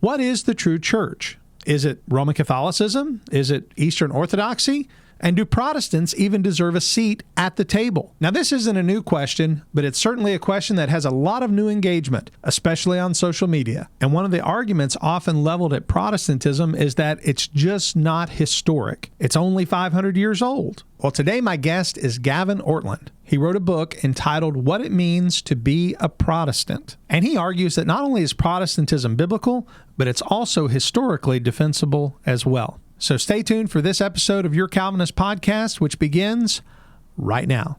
What is the true church? Is it Roman Catholicism? Is it Eastern Orthodoxy? And do Protestants even deserve a seat at the table? Now, this isn't a new question, but it's certainly a question that has a lot of new engagement, especially on social media. And one of the arguments often leveled at Protestantism is that it's just not historic. It's only 500 years old. Well, today my guest is Gavin Ortlund. He wrote a book entitled What It Means to Be a Protestant. And he argues that not only is Protestantism biblical, but it's also historically defensible as well. So stay tuned for this episode of Your Calvinist podcast, which begins right now.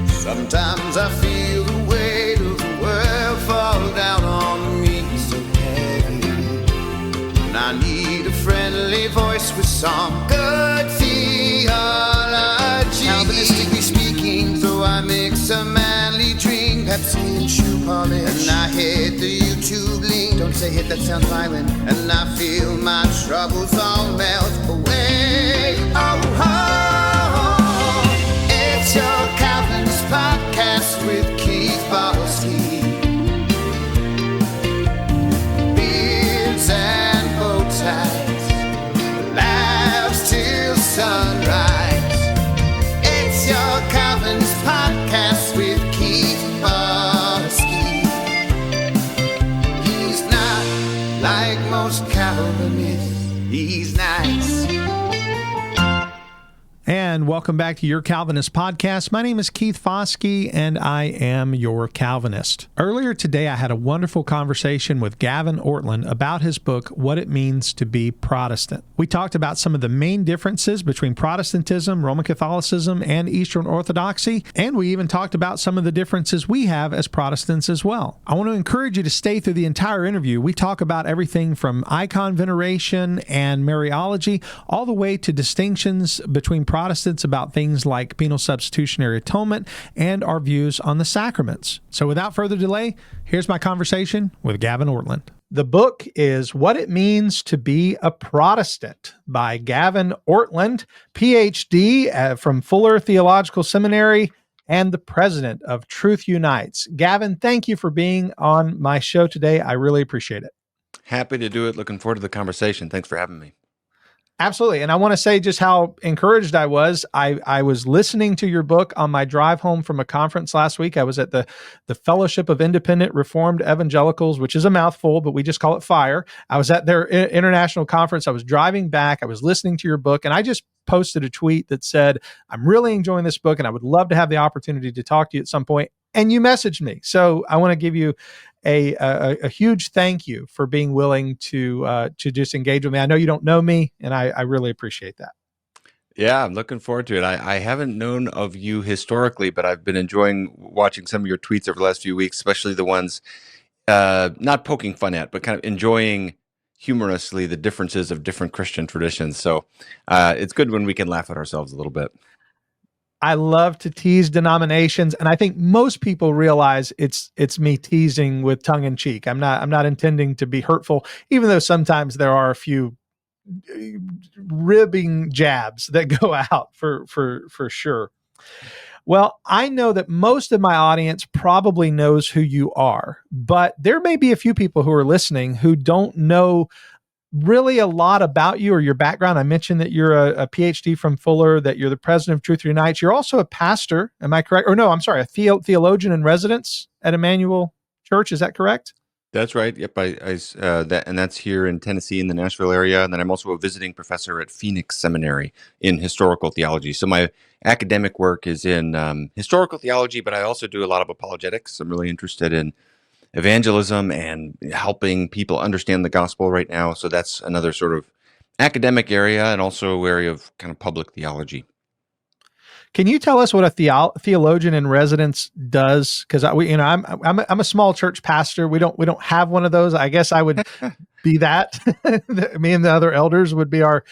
Sometimes I feel the weight of the world fall down on me so heavy, and I need a friendly voice with some good theology. Calvinistically speaking, so I mix a manly drink, Pepsi and shoe polish, and I hit the YouTube link. Don't say hit, that sounds violent. And I feel my troubles all melt away. Oh, it's your Calvinist podcast with Keith Foskey. Beards and bow ties, laughs till sunrise. It's your Calvinist podcast with Keith Foskey. He's not like most Calvinists, he's nice. And welcome back to Your Calvinist podcast. My name is Keith Foskey, and I am your Calvinist. Earlier today, I had a wonderful conversation with Gavin Ortlund about his book, What It Means to Be Protestant. We talked about some of the main differences between Protestantism, Roman Catholicism, and Eastern Orthodoxy, and we even talked about some of the differences we have as Protestants as well. I want to encourage you to stay through the entire interview. We talk about everything from icon veneration and Mariology, all the way to distinctions between Protestants about things like penal substitutionary atonement and our views on the sacraments. So without further delay, here's my conversation with Gavin Ortlund. The book is What It Means to Be a Protestant by Gavin Ortlund, PhD from Fuller Theological Seminary and the president of Truth Unites. Gavin, thank you for being on my show today. I really appreciate it. Happy to do it. Looking forward to the conversation. Thanks for having me. Absolutely. And I want to say just how encouraged I was. I was listening to your book on my drive home from a conference last week. I was at the Fellowship of Independent Reformed Evangelicals, which is a mouthful, but we just call it FIRE. I was at their international conference. I was driving back. I was listening to your book, and I just posted a tweet that said, I'm really enjoying this book, and I would love to have the opportunity to talk to you at some point. And you messaged me. So I want to give you a huge thank you for being willing to just engage with me. I know you don't know me, and I really appreciate that. Yeah, I'm looking forward to it. I haven't known of you historically, but I've been enjoying watching some of your tweets over the last few weeks, especially the ones not poking fun at, but kind of enjoying humorously the differences of different Christian traditions. So it's good when we can laugh at ourselves a little bit. I love to tease denominations, and I think most people realize it's me teasing with tongue in cheek. I'm not intending to be hurtful, even though sometimes there are a few ribbing jabs that go out for sure. Well, I know that most of my audience probably knows who you are, but there may be a few people who are listening who don't know really a lot about you or your background. I mentioned that you're a PhD from Fuller, that you're the president of Truth Unites. You're also a pastor. Am I correct? Or no, I'm sorry, a theologian in residence at Emmanuel Church. Is that correct? That's right. Yep. And that's here in Tennessee in the Nashville area. And then I'm also a visiting professor at Phoenix Seminary in historical theology. So my academic work is in historical theology, but I also do a lot of apologetics. I'm really interested in evangelism and helping people understand the gospel right now. So that's another sort of academic area and also area of kind of public theology. Can you tell us what a theologian in residence does? Because I'm a small church pastor. We don't have one of those. I guess I would be that. Me and the other elders would be our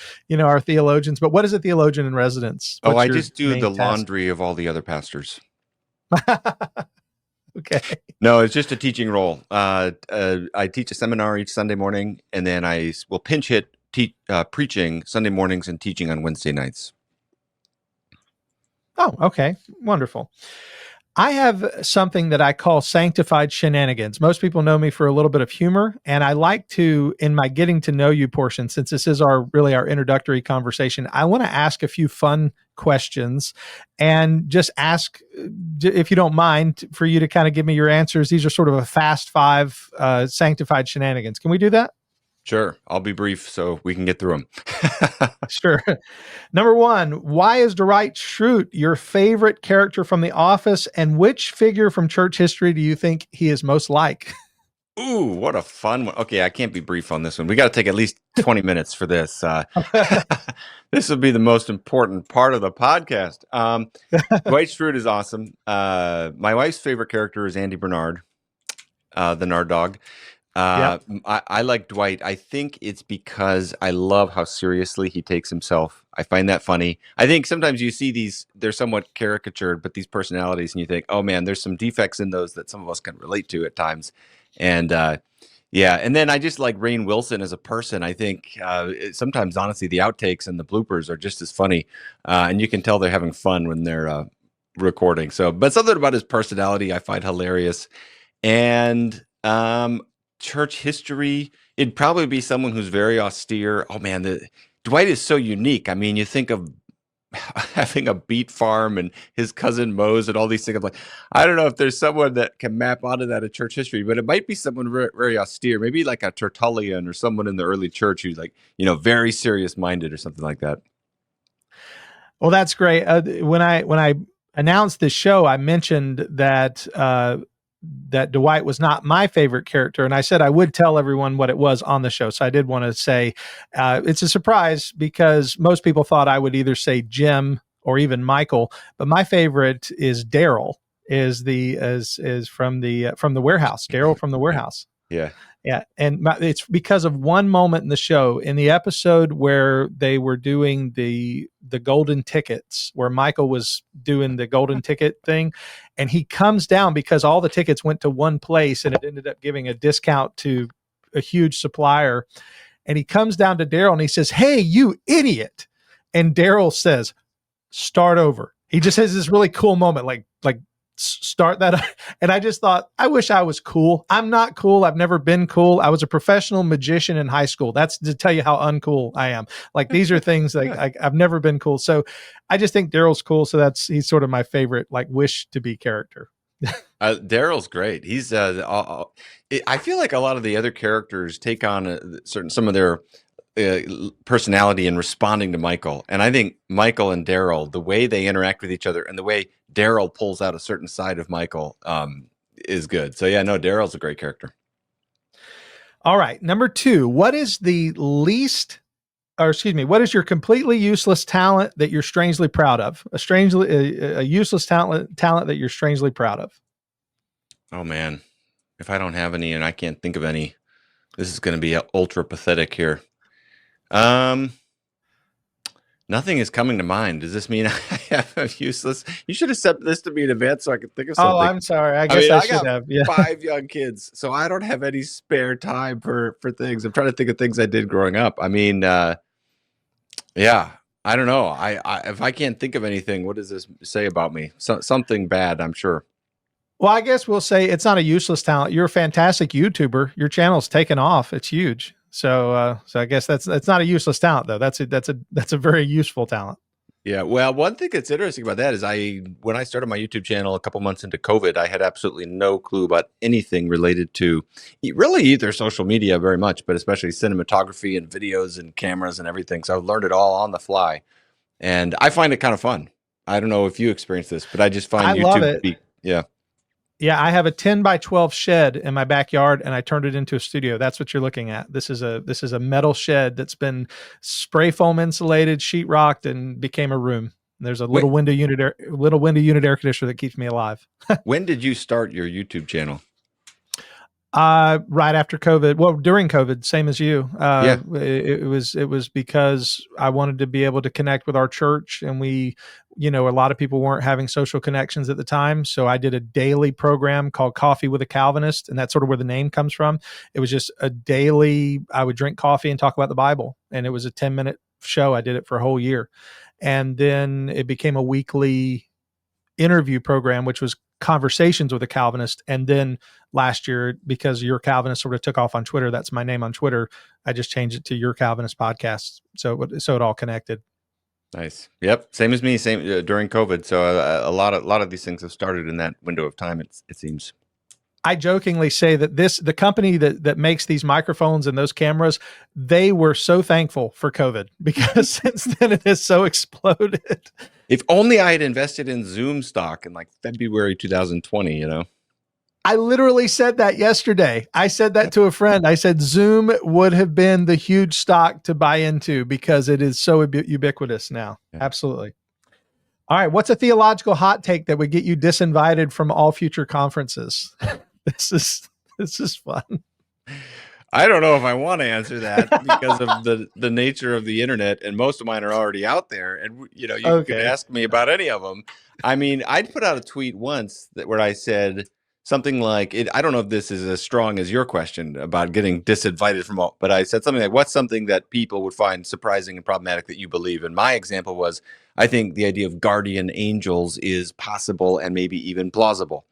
theologians. But what is a theologian in residence? What's I just do the task? laundry of all the other pastors. Okay. No, it's just a teaching role. I teach a seminar each Sunday morning, and then I will pinch hit preaching Sunday mornings and teaching on Wednesday nights. Oh, okay. Wonderful. I have something that I call Sanctified Shenanigans. Most people know me for a little bit of humor, and I like to, in my getting to know you portion, since this is our introductory conversation, I want to ask a few fun questions and just ask, if you don't mind, for you to kind of give me your answers. These are sort of a fast five Sanctified Shenanigans. Can we do that? Sure. I'll be brief so we can get through them. Sure. Number one, why is Dwight Schrute your favorite character from The Office, and which figure from church history do you think he is most like? Ooh, what a fun one. Okay, I can't be brief on this one. We got to take at least 20 minutes for this. This will be the most important part of the podcast. Dwight Schrute is awesome. My wife's favorite character is Andy Bernard, the Nard dog. Yep. I like Dwight. I think it's because I love how seriously he takes himself. I find that funny. I think sometimes you see these, they're somewhat caricatured, but these personalities, and you think, oh man, there's some defects in those that some of us can relate to at times. And yeah, and then I just like Rainn Wilson as a person. I think sometimes, honestly, the outtakes and the bloopers are just as funny, and you can tell they're having fun when they're recording. So, but something about his personality I find hilarious. And church history, it'd probably be someone who's very austere. Oh man, Dwight is so unique. I mean, you think of having a beet farm and his cousin Mose and all these things. I'm like, I don't know if there's someone that can map onto that in church history, but it might be someone very, very austere, maybe like a Tertullian or someone in the early church who's like, very serious minded or something like that. Well, that's great. When I announced this show, I mentioned that that Dwight was not my favorite character, and I said I would tell everyone what it was on the show. So I did want to say it's a surprise because most people thought I would either say Jim or even Michael, but my favorite is Daryl. Is from the warehouse, Daryl from the warehouse. Yeah. Yeah, and it's because of one moment in the show, in the episode where they were doing the golden tickets, where Michael was doing the golden ticket thing, and he comes down because all the tickets went to one place, and it ended up giving a discount to a huge supplier. And he comes down to Daryl and he says, "Hey, you idiot!" And Daryl says, "Start over." He just has this really cool moment, like start that. And I just thought, I wish I was cool. I'm not cool. I've never been cool. I was a professional magician in high school. That's to tell you how uncool I am. Like, these are things like I've never been cool. So I just think Daryl's cool. So he's sort of my favorite, like, wish to be character. Daryl's great. He's I feel like a lot of the other characters take on some of their personality in responding to Michael. And I think Michael and Daryl, the way they interact with each other and the way Daryl pulls out a certain side of Michael is good. So yeah, no, Daryl's a great character. All right. Number 2, what is what is your completely useless talent that you're strangely proud of? A useless talent that you're strangely proud of. Oh man, if I don't have any and I can't think of any, this is going to be ultra pathetic here. Nothing is coming to mind. Does this mean I have a useless? You should have sent this to me in advance so I could think of something. Oh, I'm sorry. I guess I should have. Yeah. 5 young kids, so I don't have any spare time for things. I'm trying to think of things I did growing up. I mean, yeah, I don't know. I if I can't think of anything, what does this say about me? Something bad, I'm sure. Well, I guess we'll say it's not a useless talent. You're a fantastic YouTuber. Your channel's taken off. It's huge. So I guess that's not a useless talent though. That's a very useful talent. Yeah. Well, one thing that's interesting about that is when I started my YouTube channel a couple months into COVID, I had absolutely no clue about anything related to really either social media very much, but especially cinematography and videos and cameras and everything. So I learned it all on the fly, and I find it kind of fun. I don't know if you experience this, but I just find YouTube love it. Yeah. Yeah, I have a 10 by 12 shed in my backyard, and I turned it into a studio. That's what you're looking at. This is a metal shed that's been spray foam insulated, sheetrocked, and became a room. There's a little window unit air conditioner that keeps me alive. When did you start your YouTube channel? Right after COVID. Well, during COVID, same as you. Yeah. It was because I wanted to be able to connect with our church, and we, a lot of people weren't having social connections at the time. So I did a daily program called Coffee with a Calvinist, and that's sort of where the name comes from. It was just a daily, I would drink coffee and talk about the Bible, and it was a 10-minute show. I did it for a whole year. And then it became a weekly interview program, which was Conversations with a Calvinist. And then last year, because Your Calvinist sort of took off on Twitter, that's my name on Twitter, I just changed it to Your Calvinist Podcast. So it all connected. Nice. Yep. Same as me. Same during COVID. So a lot of these things have started in that window of time. It seems. I jokingly say that the company that makes these microphones and those cameras, they were so thankful for COVID, because since then it has so exploded. If only I had invested in Zoom stock in like February 2020, you know. I literally said that yesterday. I said that to a friend. I said Zoom would have been the huge stock to buy into because it is so ubiquitous now. Yeah. Absolutely. All right. What's a theological hot take that would get you disinvited from all future conferences? This is fun. I don't know if I want to answer that because of the nature of the internet, and most of mine are already out there. And you can ask me about any of them. I mean, I'd put out a tweet once where I said something like, I don't know if this is as strong as your question about getting disinvited from all, but I said something like, what's something that people would find surprising and problematic that you believe? And my example was, I think the idea of guardian angels is possible and maybe even plausible.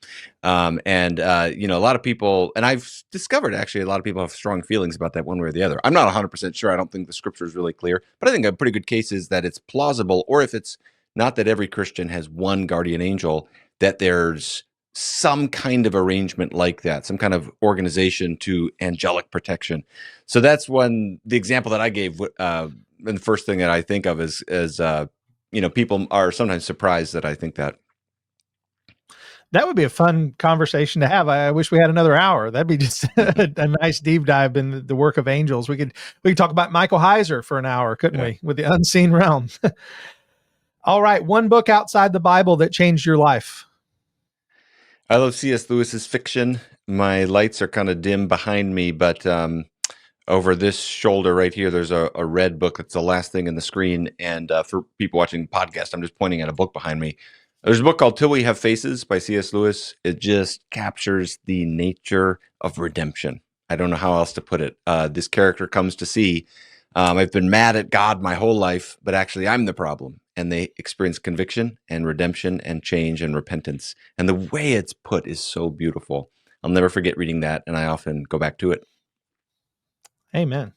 A lot of people, and I've discovered actually a lot of people have strong feelings about that one way or the other. I'm not 100% sure. I don't think the scripture is really clear, but I think a pretty good case is that it's plausible, or if it's not that every Christian has one guardian angel, that there's some kind of arrangement like that, some kind of organization to angelic protection. So that's the example that I gave. And the first thing that I think of is people are sometimes surprised that I think that. That would be a fun conversation to have. I wish we had another hour. That'd be just a nice deep dive in the work of angels. We could talk about Michael Heiser for an hour, couldn't we? With the unseen realm. All right. One book outside the Bible that changed your life. I love C.S. Lewis's fiction. My lights are kind of dim behind me, but over this shoulder right here, there's a red book. That's the last thing in the screen. And for people watching the podcast, I'm just pointing at a book behind me. There's a book called Till We Have Faces by C.S. Lewis. It just captures the nature of redemption. I don't know how else to put it. This character comes to see, I've been mad at God my whole life, but actually I'm the problem. And they experience conviction and redemption and change and repentance. And the way it's put is so beautiful. I'll never forget reading that, and I often go back to it. Amen.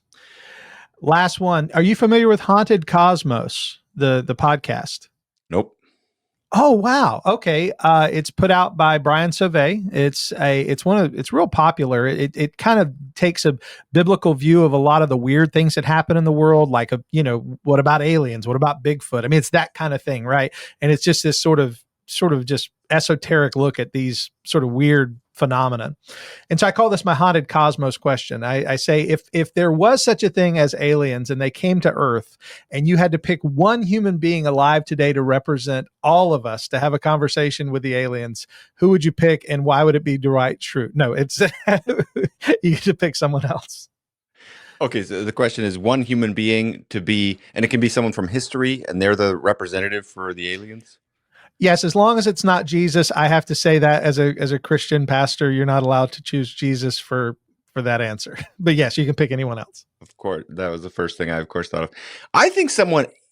Last one. Are you familiar with Haunted Cosmos, the podcast? Nope. Oh, wow. Okay. It's put out by Brian Sauvé. It's real popular. It kind of takes a biblical view of a lot of the weird things that happen in the world. Like, what about aliens? What about Bigfoot? I mean, it's that kind of thing. Right. And it's just this sort of just esoteric look at these sort of weird phenomena. And so I call this my haunted cosmos question. I say, if there was such a thing as aliens and they came to Earth and you had to pick one human being alive today to represent all of us to have a conversation with the aliens, who would you pick and why would it be Dwight Schrute? No, it's you get to pick someone else. Okay, so the question is one human being to be, and it can be someone from history and they're the representative for the aliens? Yes, as long as it's not Jesus. I have to say that as a Christian pastor, you're not allowed to choose Jesus for that answer. But yes, you can pick anyone else. Of course, that was the first thing I, of course, thought of. I think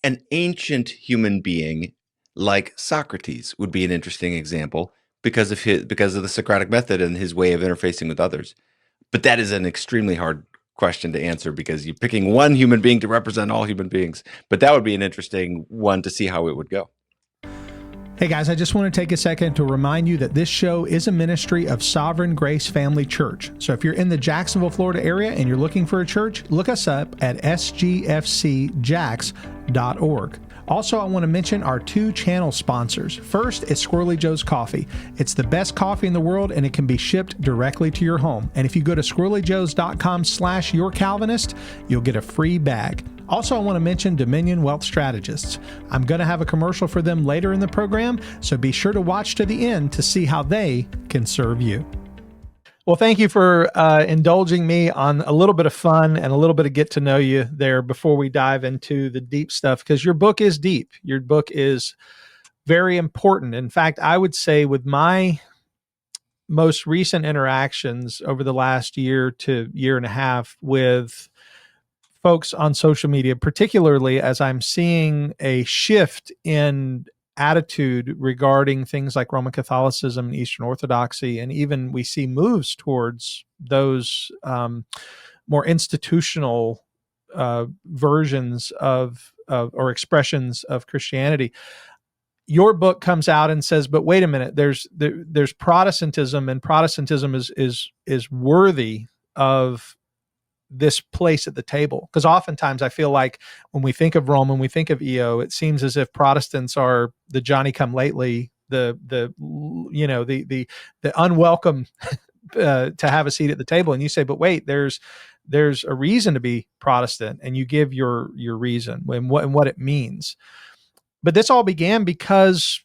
an ancient human being like Socrates would be an interesting example because of the Socratic method and his way of interfacing with others. But that is an extremely hard question to answer because you're picking one human being to represent all human beings. But that would be an interesting one to see how it would go. Hey guys, I just want to take a second to remind you that this show is a ministry of Sovereign Grace Family Church. So if you're in the Jacksonville, Florida area and you're looking for a church, look us up at sgfcjax.org. Also, I want to mention our two channel sponsors. First is Squirrelly Joe's Coffee. It's the best coffee in the world and it can be shipped directly to your home. And if you go to squirrellyjoes.com/YourCalvinist, you'll get a free bag. Also, I want to mention Dominion Wealth Strategists. I'm going to have a commercial for them later in the program, so be sure to watch to the end to see how they can serve you. Well, thank you for indulging me on a little bit of fun and a little bit of get to know you there before we dive into the deep stuff, because your book is deep. Your book is very important. In fact, I would say with my most recent interactions over the last year to year and a half with folks on social media, particularly as I'm seeing a shift in attitude regarding things like Roman Catholicism and Eastern Orthodoxy, and even we see moves towards those more institutional versions of or expressions of Christianity. Your book comes out and says, "But wait a minute, there's Protestantism, and Protestantism is worthy of this place at the table." Because oftentimes I feel like when we think of Rome, when we think of EO, it seems as if Protestants are the Johnny come lately, the unwelcome to have a seat at the table. And you say, but wait, there's a reason to be Protestant, and you give your reason and what it means. But this all began because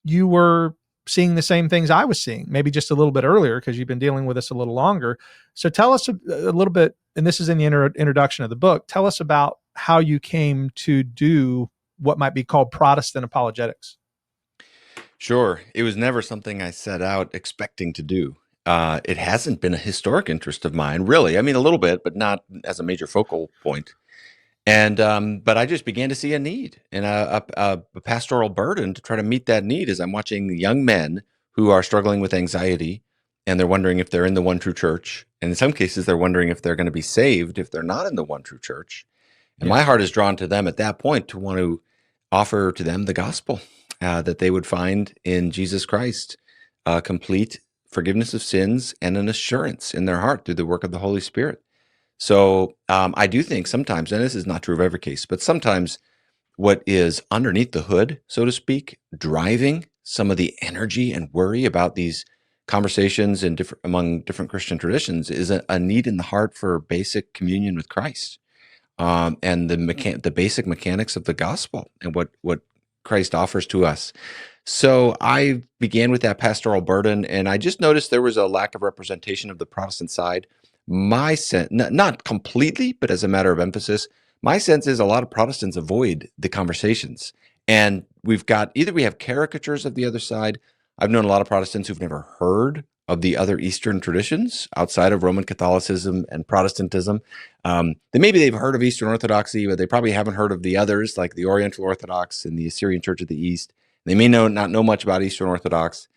you were seeing the same things I was seeing, maybe just a little bit earlier, because you've been dealing with this a little longer. So tell us a little bit, and this is in the introduction of the book, tell us about how you came to do what might be called Protestant apologetics. Sure. It was never something I set out expecting to do. It hasn't been a historic interest of mine, really. I mean, a little bit, but not as a major focal point. And but I just began to see a need and a pastoral burden to try to meet that need as I'm watching young men who are struggling with anxiety, and they're wondering if they're in the one true church. And in some cases, they're wondering if they're going to be saved if they're not in the one true church. And my heart is drawn to them at that point to want to offer to them the gospel that they would find in Jesus Christ, complete forgiveness of sins and an assurance in their heart through the work of the Holy Spirit. So I do think sometimes, and this is not true of every case, but sometimes what is underneath the hood, so to speak, driving some of the energy and worry about these conversations among different Christian traditions is a need in the heart for basic communion with Christ, and the basic mechanics of the gospel and what Christ offers to us. So I began with that pastoral burden, and I just noticed there was a lack of representation of the Protestant side. My sense, not completely, but as a matter of emphasis, my sense is a lot of Protestants avoid the conversations. And we have caricatures of the other side. I've known a lot of Protestants who've never heard of the other Eastern traditions outside of Roman Catholicism and Protestantism. Maybe they've heard of Eastern Orthodoxy, but they probably haven't heard of the others, like the Oriental Orthodox and the Assyrian Church of the East. They may not know much about Eastern Orthodox.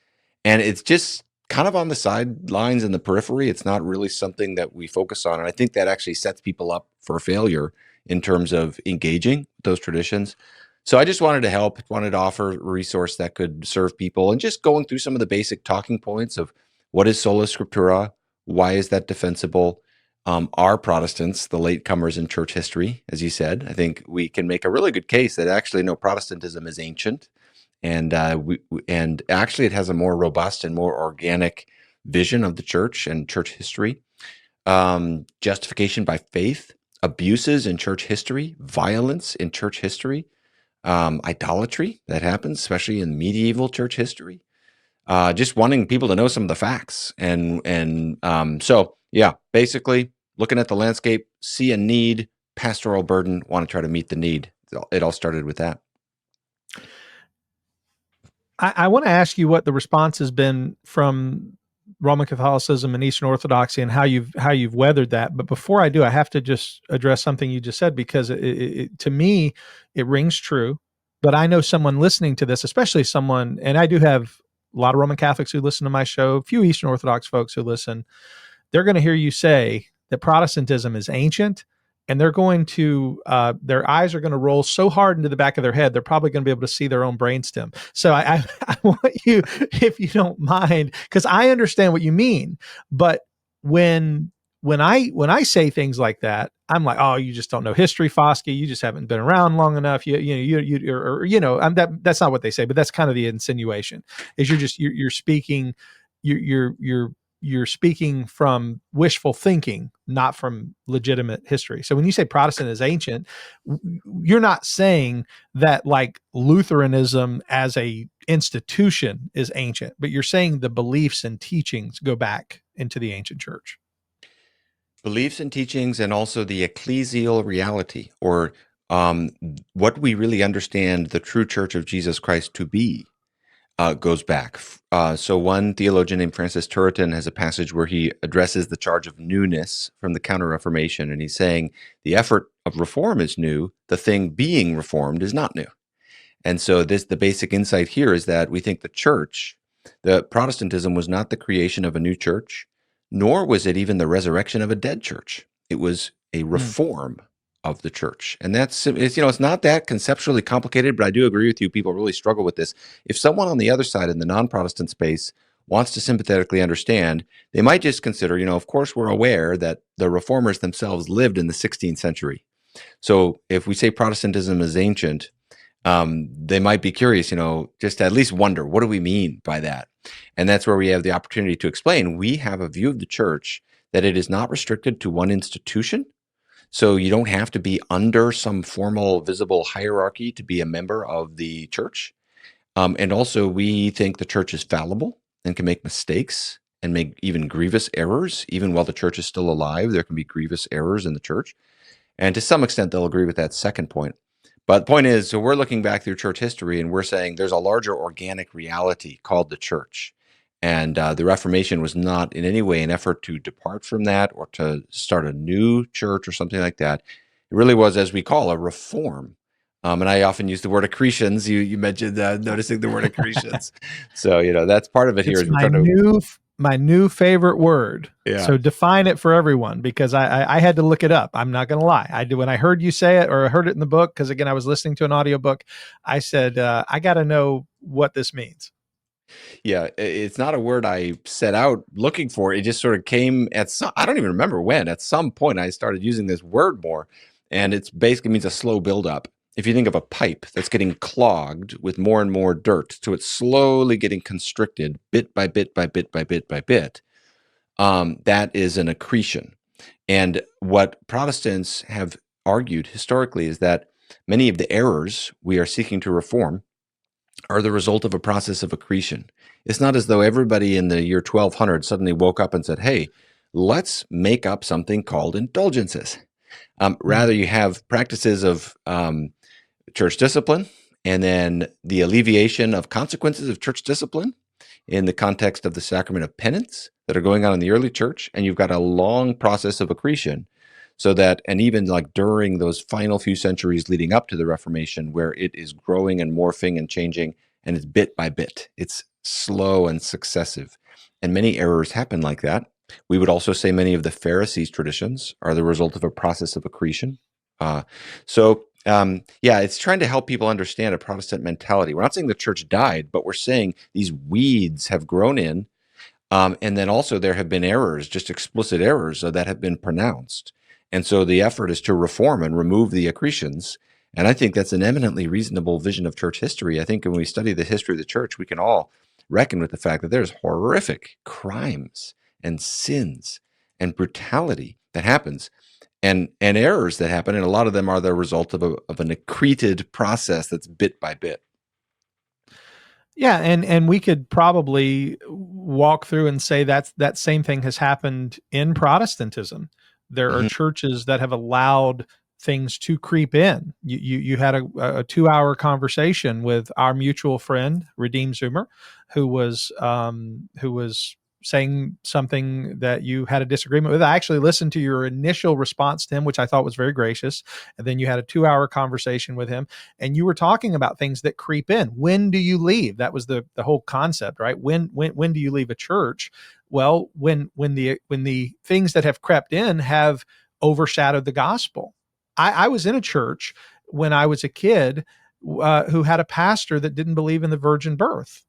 And it's just kind of on the sidelines in the periphery. It's not really something that we focus on. And I think that actually sets people up for failure in terms of engaging with those traditions. So I just wanted to help, wanted to offer a resource that could serve people, and just going through some of the basic talking points of what is Sola Scriptura, why is that defensible? Are Protestants the latecomers in church history? As you said, I think we can make a really good case that actually no, Protestantism is ancient. And actually, it has a more robust and more organic vision of the church and church history. Justification by faith, abuses in church history, violence in church history, idolatry that happens, especially in medieval church history. Just wanting people to know some of the facts, so yeah, basically looking at the landscape, see a need, pastoral burden, want to try to meet the need. It all started with that. I want to ask you what the response has been from Roman Catholicism and Eastern Orthodoxy, and how you've weathered that. But before I do, I have to just address something you just said, because it to me, it rings true. But I know someone listening to this, especially someone, and I do have a lot of Roman Catholics who listen to my show, a few Eastern Orthodox folks who listen. They're going to hear you say that Protestantism is ancient, and they're going to, their eyes are going to roll so hard into the back of their head, they're probably going to be able to see their own brainstem. So I want you, if you don't mind, because I understand what you mean, but when I say things like that, I'm like, oh, you just don't know history, Foskey. You just haven't been around long enough. That's not what they say, but that's kind of the insinuation. Is you're speaking, you're speaking from wishful thinking, not from legitimate history. So when you say Protestant is ancient, you're not saying that like Lutheranism as a institution is ancient, but you're saying the beliefs and teachings go back into the ancient church. Beliefs and teachings, and also the ecclesial reality, or what we really understand the true church of Jesus Christ to be, goes back. So one theologian named Francis Turretin has a passage where he addresses the charge of newness from the Counter-Reformation, and he's saying the effort of reform is new, the thing being reformed is not new. And so the basic insight here is that we think the Protestantism was not the creation of a new church, nor was it even the resurrection of a dead church. It was a reform of the church. And it's not that conceptually complicated, but I do agree with you. People really struggle with this. If someone on the other side in the non-Protestant space wants to sympathetically understand, they might just consider, of course, we're aware that the reformers themselves lived in the 16th century. So if we say Protestantism is ancient, they might be curious, just to at least wonder, what do we mean by that? And that's where we have the opportunity to explain. We have a view of the church that it is not restricted to one institution. So you don't have to be under some formal, visible hierarchy to be a member of the church. And also, we think the church is fallible and can make mistakes and make even grievous errors. Even while the church is still alive, there can be grievous errors in the church. And to some extent, they'll agree with that second point. But the point is, so we're looking back through church history, and we're saying there's a larger organic reality called the church. And the Reformation was not in any way an effort to depart from that or to start a new church or something like that. It really was, as we call, a reform. And I often use the word accretions. You mentioned noticing the word accretions. So, that's part of it here. It's my new favorite word. Yeah. So define it for everyone, because I had to look it up. I'm not going to lie. I did when I heard you say it, or I heard it in the book, because again, I was listening to an audiobook. I said, I got to know what this means. Yeah, it's not a word I set out looking for. It just sort of came I don't even remember when. At some point, I started using this word more, and it basically means a slow buildup. If you think of a pipe that's getting clogged with more and more dirt, so it's slowly getting constricted bit by bit by bit by bit by bit, that is an accretion. And what Protestants have argued historically is that many of the errors we are seeking to reform are the result of a process of accretion. It's not as though everybody in the year 1200 suddenly woke up and said, hey, let's make up something called indulgences. Rather, you have practices of church discipline, and then the alleviation of consequences of church discipline in the context of the sacrament of penance that are going on in the early church. And you've got a long process of accretion. So that, and even like during those final few centuries leading up to the Reformation, where it is growing and morphing and changing, and it's bit by bit, it's slow and successive. And many errors happen like that. We would also say many of the Pharisees' traditions are the result of a process of accretion. It's trying to help people understand a Protestant mentality. We're not saying the church died, but we're saying these weeds have grown in. And then also there have been errors, just explicit errors that have been pronounced. And so the effort is to reform and remove the accretions. And I think that's an eminently reasonable vision of church history. I think when we study the history of the church, we can all reckon with the fact that there's horrific crimes and sins and brutality that happens and errors that happen. And a lot of them are the result of an accreted process that's bit by bit. Yeah, and we could probably walk through and say that same thing has happened in Protestantism. There are churches that have allowed things to creep in. You had a 2-hour conversation with our mutual friend Redeem Zoomer, who was saying something that you had a disagreement with. I actually listened to your initial response to him, which I thought was very gracious. And then you had a 2-hour conversation with him, and you were talking about things that creep in. When do you leave? That was the whole concept, right? When do you leave a church? Well, when the things that have crept in have overshadowed the gospel. I was in a church when I was a kid who had a pastor that didn't believe in the virgin birth.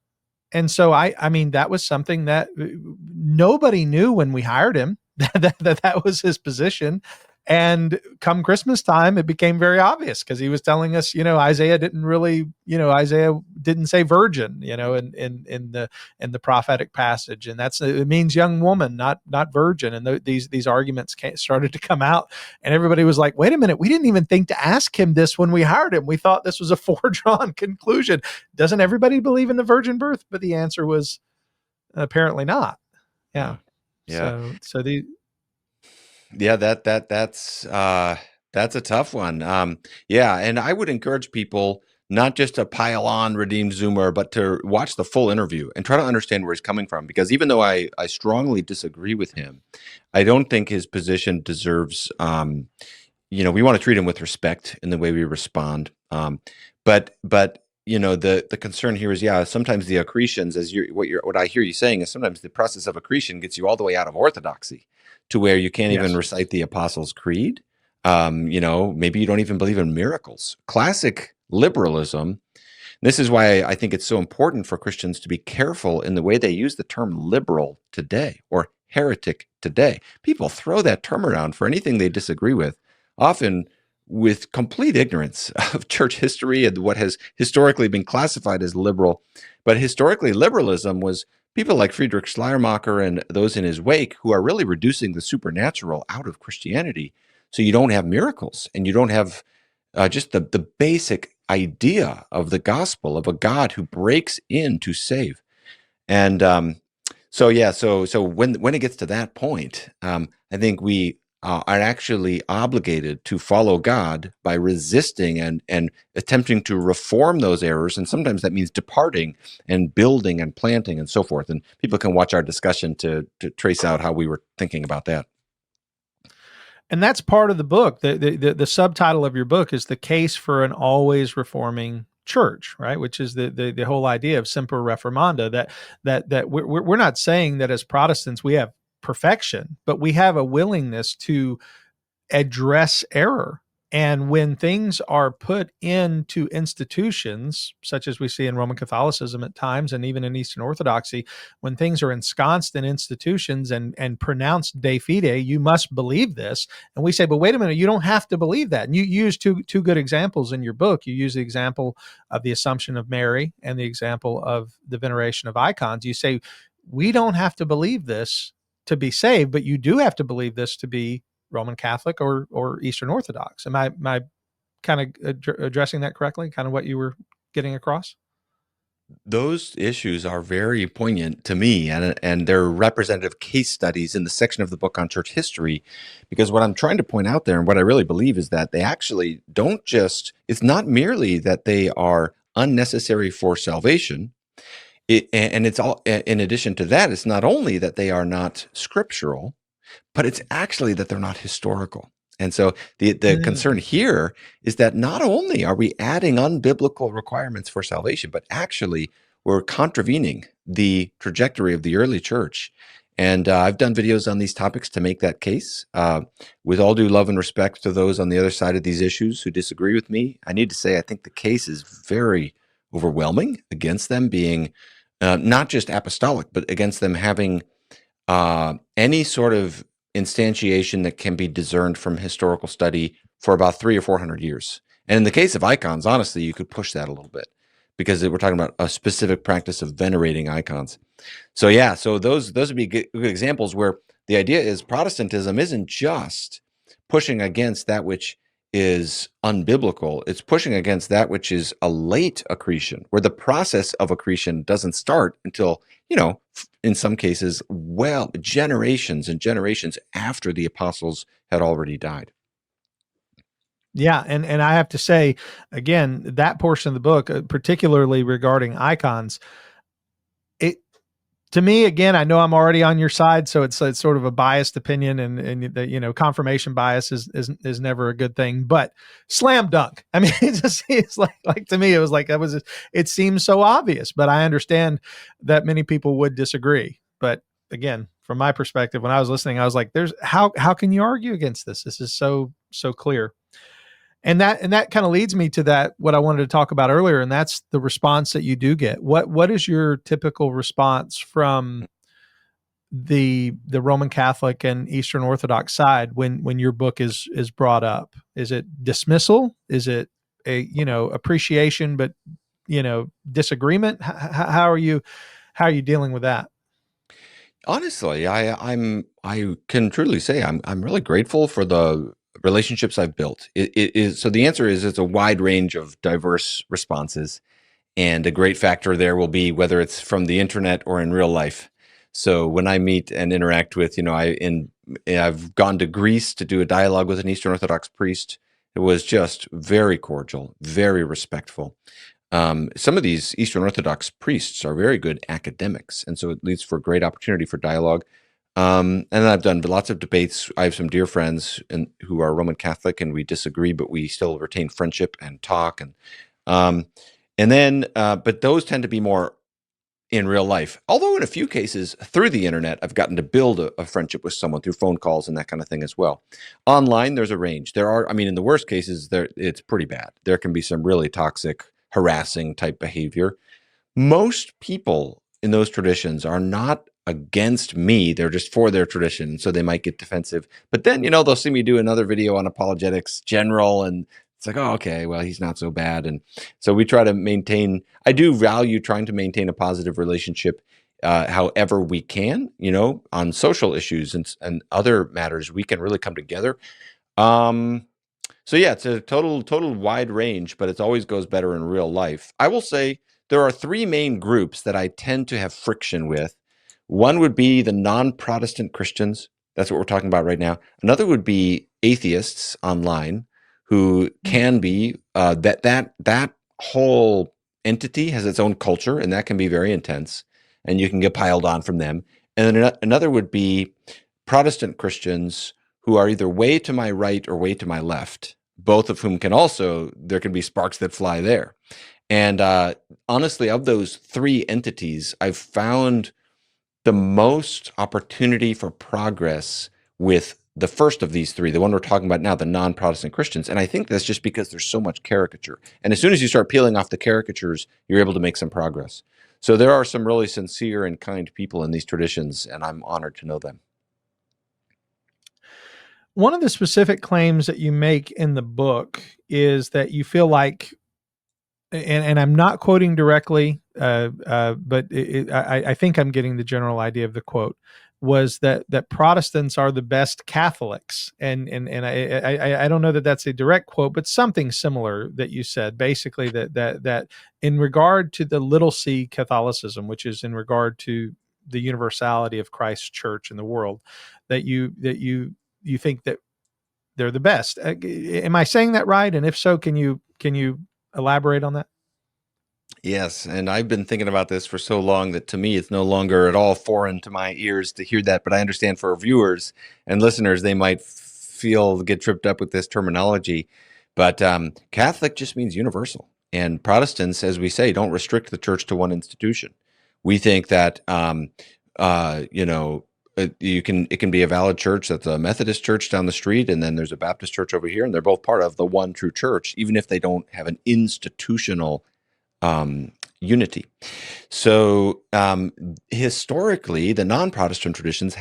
And so I mean, that was something that nobody knew when we hired him, that was his position. And come Christmas time, it became very obvious, because he was telling us, Isaiah didn't say virgin, in the prophetic passage, and it means young woman, not virgin. And these arguments started to come out, and everybody was like, wait a minute, we didn't even think to ask him this when we hired him. We thought this was a foregone conclusion. Doesn't everybody believe in the virgin birth? But the answer was apparently not. Yeah. Yeah, that's a tough one. And I would encourage people not just to pile on Redeem Zoomer, but to watch the full interview and try to understand where he's coming from. Because even though I strongly disagree with him, I don't think his position deserves. We want to treat him with respect in the way we respond. But the concern here is, sometimes the accretions, what I hear you saying is sometimes the process of accretion gets you all the way out of orthodoxy to where you can't even Yes. recite the Apostles' Creed. Maybe you don't even believe in miracles. Classic liberalism. This is why I think it's so important for Christians to be careful in the way they use the term liberal today or heretic today. People throw that term around for anything they disagree with, often with complete ignorance of church history and what has historically been classified as liberal. But historically, liberalism was people like Friedrich Schleiermacher and those in his wake who are really reducing the supernatural out of Christianity. So you don't have miracles and you don't have just the basic idea of the gospel of a God who breaks in to save. And so when it gets to that point, I think we are actually obligated to follow God by resisting and attempting to reform those errors. And sometimes that means departing and building and planting and so forth. And people can watch our discussion to trace out how we were thinking about that. And that's part of the book. The subtitle of your book is The Case for an Always Reforming Church, right? Which is the whole idea of semper reformanda, that we're not saying that as Protestants we have perfection, but we have a willingness to address error. And when things are put into institutions, such as we see in Roman Catholicism at times, and even in Eastern Orthodoxy, when things are ensconced in institutions and pronounced de fide, you must believe this. And we say, but wait a minute, you don't have to believe that. And you use two good examples in your book. You use the example of the Assumption of Mary and the example of the veneration of icons. You say, we don't have to believe this to be saved, but you do have to believe this to be Roman Catholic or Eastern Orthodox. Am I kind of addressing that correctly? Kind of what you were getting across? Those issues are very poignant to me, and they're representative case studies in the section of the book on church history, because what I'm trying to point out there and what I really believe is that they actually don't just, it's not merely that they are unnecessary for salvation. And it's all, in addition to that, it's not only that they are not scriptural, but it's actually that they're not historical. And so the concern here is that not only are we adding unbiblical requirements for salvation, but actually we're contravening the trajectory of the early church. And I've done videos on these topics to make that case. With all due love and respect to those on the other side of these issues who disagree with me, I need to say I think the case is very overwhelming against them being not just apostolic, but against them having any sort of instantiation that can be discerned from historical study for about 300 or 400 years. And in the case of icons, honestly, you could push that a little bit because we're talking about a specific practice of venerating icons. So those would be good examples where the idea is Protestantism isn't just pushing against that which is unbiblical. It's pushing against that which is a late accretion, where the process of accretion doesn't start until, in some cases, generations and generations after the apostles had already died. Yeah, and I have to say, again, that portion of the book, particularly regarding icons, to me, again, I know I'm already on your side, so it's sort of a biased opinion, and the, confirmation bias is never a good thing. But slam dunk. I mean, it's like to me, it was like it seems so obvious, but I understand that many people would disagree. But again, from my perspective, when I was listening, I was like, "There's how can you argue against this? This is so clear." And that kind of leads me to that, what I wanted to talk about earlier, and that's the response that you do get. What is your typical response from the Roman Catholic and Eastern Orthodox side when your book is brought up? Is it dismissal? Is it appreciation but disagreement? How are you dealing with that? Honestly, I can truly say I'm really grateful for the relationships I've built. It is, so the answer is it's a wide range of diverse responses, and a great factor there will be whether it's from the internet or in real life. So when I meet and interact with, I've gone to Greece to do a dialogue with an Eastern Orthodox priest. It was just very cordial, very respectful. Some of these Eastern Orthodox priests are very good academics, and so it leads for a great opportunity for dialogue. And I've done lots of debates. I have some dear friends who are Roman Catholic, and we disagree, but we still retain friendship and talk. And And then, but those tend to be more in real life. Although in a few cases through the internet, I've gotten to build a friendship with someone through phone calls and that kind of thing as well. Online, there's a range. There are, I mean, in the worst cases, it's pretty bad. There can be some really toxic, harassing type behavior. Most people in those traditions are not against me. They're just for their tradition. So they might get defensive. But then, they'll see me do another video on apologetics general, and it's like, oh, okay, well, he's not so bad. And so we try to maintain, I do value trying to maintain a positive relationship however we can, on social issues and other matters, we can really come together. So yeah, it's a total wide range, but it always goes better in real life. I will say there are three main groups that I tend to have friction with. One would be the non-Protestant Christians. That's what we're talking about right now. Another would be atheists online, who can be that whole entity has its own culture, and that can be very intense, and you can get piled on from them. And then another would be Protestant Christians who are either way to my right or way to my left, both of whom there can be sparks that fly there. And honestly, of those three entities, I've found the most opportunity for progress with the first of these three, the one we're talking about now, the non-Protestant Christians. And I think that's just because there's so much caricature. And as soon as you start peeling off the caricatures, you're able to make some progress. So there are some really sincere and kind people in these traditions, and I'm honored to know them. One of the specific claims that you make in the book is that you feel like, and I'm not quoting directly, but I think I'm getting the general idea of the quote, was that Protestants are the best Catholics, and I don't know that that's a direct quote, but something similar that you said, basically that in regard to the little c Catholicism, which is in regard to the universality of Christ's church in the world, that you think that they're the best. Am I saying that right? And if so, can you elaborate on that? Yes, and I've been thinking about this for so long that to me it's no longer at all foreign to my ears to hear that, but I understand for viewers and listeners, they might get tripped up with this terminology. But Catholic just means universal. And Protestants, as we say, don't restrict the church to one institution. We think that it can be a valid church that's a Methodist church down the street, and then there's a Baptist church over here, and they're both part of the one true church, even if they don't have an institutional unity. So historically, the non-Protestant traditions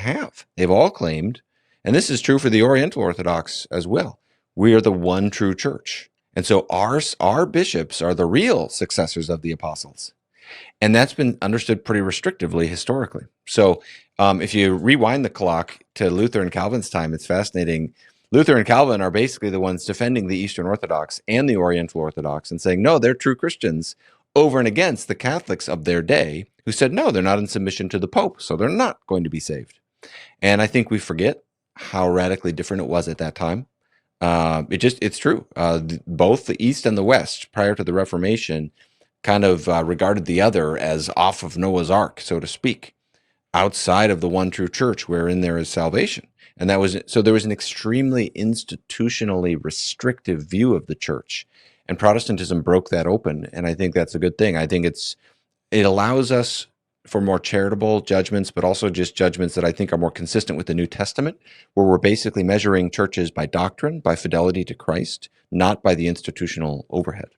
they've all claimed, and this is true for the Oriental Orthodox as well, we are the one true church. And so our bishops are the real successors of the apostles. And that's been understood pretty restrictively historically. So if you rewind the clock to Luther and Calvin's time, it's fascinating. Luther and Calvin are basically the ones defending the Eastern Orthodox and the Oriental Orthodox and saying, no, they're true Christians, over and against the Catholics of their day who said, no, they're not in submission to the Pope, so they're not going to be saved. And I think we forget how radically different it was at that time. It's true. Both the East and the West, prior to the Reformation, kind of regarded the other as off of Noah's Ark, so to speak, outside of the one true church wherein there is salvation. And there was an extremely institutionally restrictive view of the church. And Protestantism broke that open, and I think that's a good thing. I think it allows us for more charitable judgments, but also just judgments that I think are more consistent with the New Testament, where we're basically measuring churches by doctrine, by fidelity to Christ, not by the institutional overhead.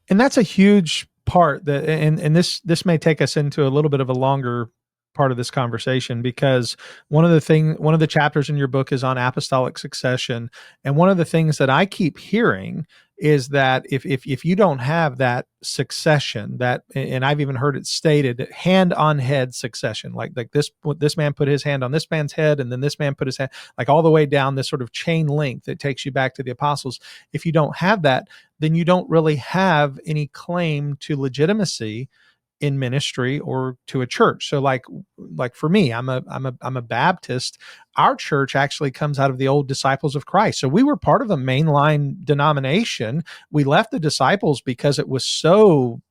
And that's a huge part that, and this may take us into a little bit of a longer part of this conversation, because one of the chapters in your book is on apostolic succession. And one of the things that I keep hearing is that if you don't have that succession, that, and I've even heard it stated, hand on head succession, like this man put his hand on this man's head, and then this man put his hand, like all the way down this sort of chain link that takes you back to the apostles. If you don't have that, then you don't really have any claim to legitimacy in ministry or to a church. So like for me, I'm a Baptist. Our church actually comes out of the old Disciples of Christ. So we were part of a mainline denomination. We left the Disciples because it was so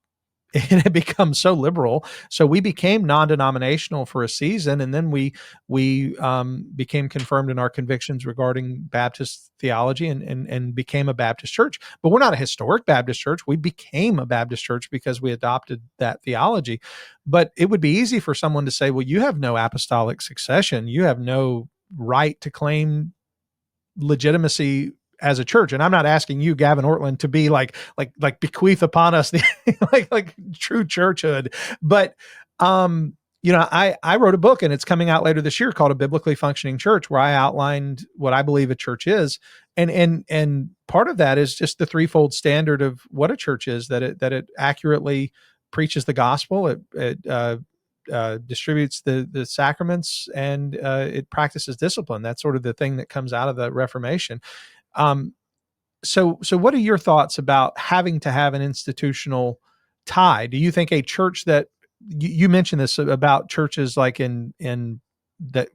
it had become so liberal. So we became non-denominational for a season, and then we became confirmed in our convictions regarding Baptist theology, and became a Baptist church. But we're not a historic Baptist church. We became a Baptist church because we adopted that theology. But it would be easy for someone to say, well, you have no apostolic succession. You have no right to claim legitimacy as a church. And I'm not asking you, Gavin Ortlund, to be like bequeath upon us the like true churchhood. But I wrote a book, and it's coming out later this year, called A Biblically Functioning Church, where I outlined what I believe a church is. And part of that is just the threefold standard of what a church is: that it accurately preaches the gospel, it distributes the sacraments, and it practices discipline. That's sort of the thing that comes out of the Reformation. So what are your thoughts about having to have an institutional tie? Do you think a church that you mentioned this about churches like in that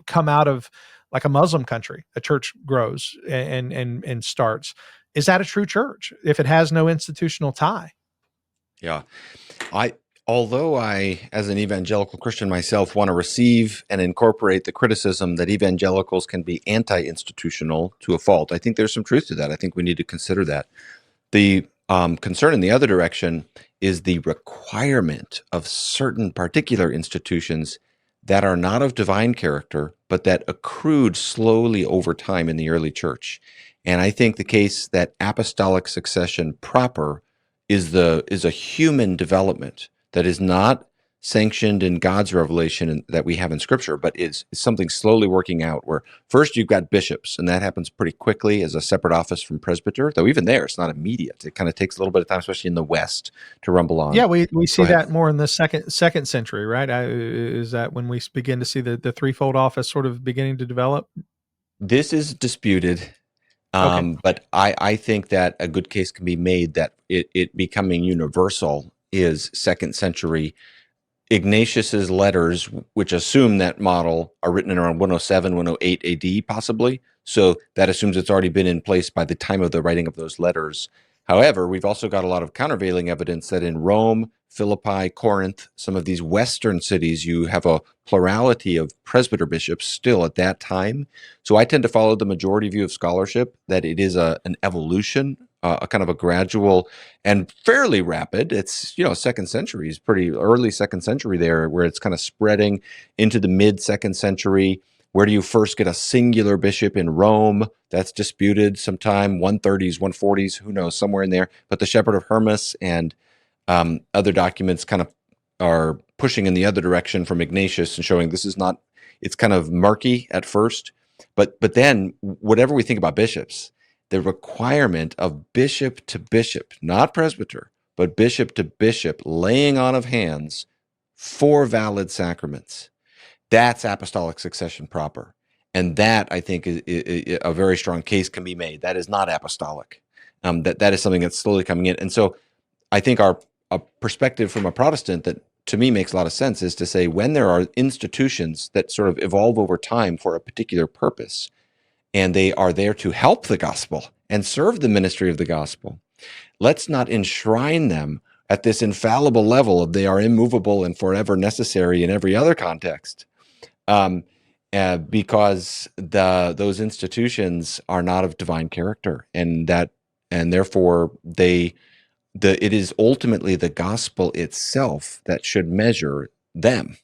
come out of like a Muslim country, a church grows and starts. Is that a true church if it has no institutional tie? Yeah. Although I, as an evangelical Christian myself, want to receive and incorporate the criticism that evangelicals can be anti-institutional to a fault, I think there's some truth to that. I think we need to consider that. The concern in the other direction is the requirement of certain particular institutions that are not of divine character, but that accrued slowly over time in the early church. And I think the case that apostolic succession proper is a human development that is not sanctioned in God's revelation that we have in Scripture, but is something slowly working out, where first you've got bishops, and that happens pretty quickly as a separate office from presbyter, though even there, it's not immediate. It kind of takes a little bit of time, especially in the West, to rumble on. Yeah, we see that more in the second century, right? Is that when we begin to see the threefold office sort of beginning to develop? This is disputed. Okay. But I think that a good case can be made that it becoming universal is second century. Ignatius's letters, which assume that model, are written in around 107, 108 AD, possibly. So that assumes it's already been in place by the time of the writing of those letters. However, we've also got a lot of countervailing evidence that in Rome, Philippi, Corinth, some of these Western cities, you have a plurality of presbyter bishops still at that time. So I tend to follow the majority view of scholarship that it is an evolution, a kind of a gradual and fairly rapid. It's, second century is pretty early second century there, where it's kind of spreading into the mid second century. Where do you first get a singular bishop in Rome? That's disputed sometime, 130s, 140s, who knows, somewhere in there. But the Shepherd of Hermas and other documents kind of are pushing in the other direction from Ignatius and showing this is not, it's kind of murky at first. But then, whatever we think about bishops, the requirement of bishop to bishop, not presbyter, but bishop to bishop, laying on of hands for valid sacraments, that's apostolic succession proper. And that, I think, is a very strong case can be made. That is not apostolic. That is something that's slowly coming in. And so I think a perspective from a Protestant that to me makes a lot of sense is to say, when there are institutions that sort of evolve over time for a particular purpose, and they are there to help the gospel and serve the ministry of the gospel, let's not enshrine them at this infallible level of they are immovable and forever necessary in every other context, because those institutions are not of divine character, and therefore it is ultimately the gospel itself that should measure them.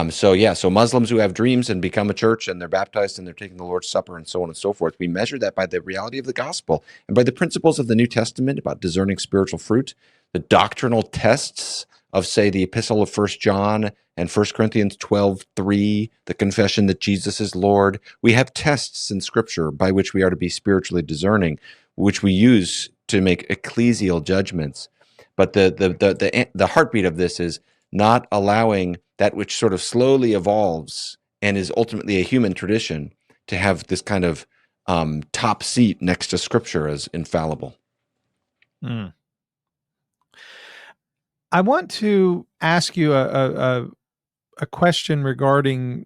So Muslims who have dreams and become a church and they're baptized and they're taking the Lord's Supper and so on and so forth, we measure that by the reality of the gospel and by the principles of the New Testament about discerning spiritual fruit, the doctrinal tests of, say, the epistle of 1 John and 1 Corinthians 12:3, the confession that Jesus is Lord. We have tests in Scripture by which we are to be spiritually discerning, which we use to make ecclesial judgments. But the heartbeat of this is not allowing that which sort of slowly evolves and is ultimately a human tradition to have this kind of top seat next to Scripture as infallible. Mm. I want to ask you a question regarding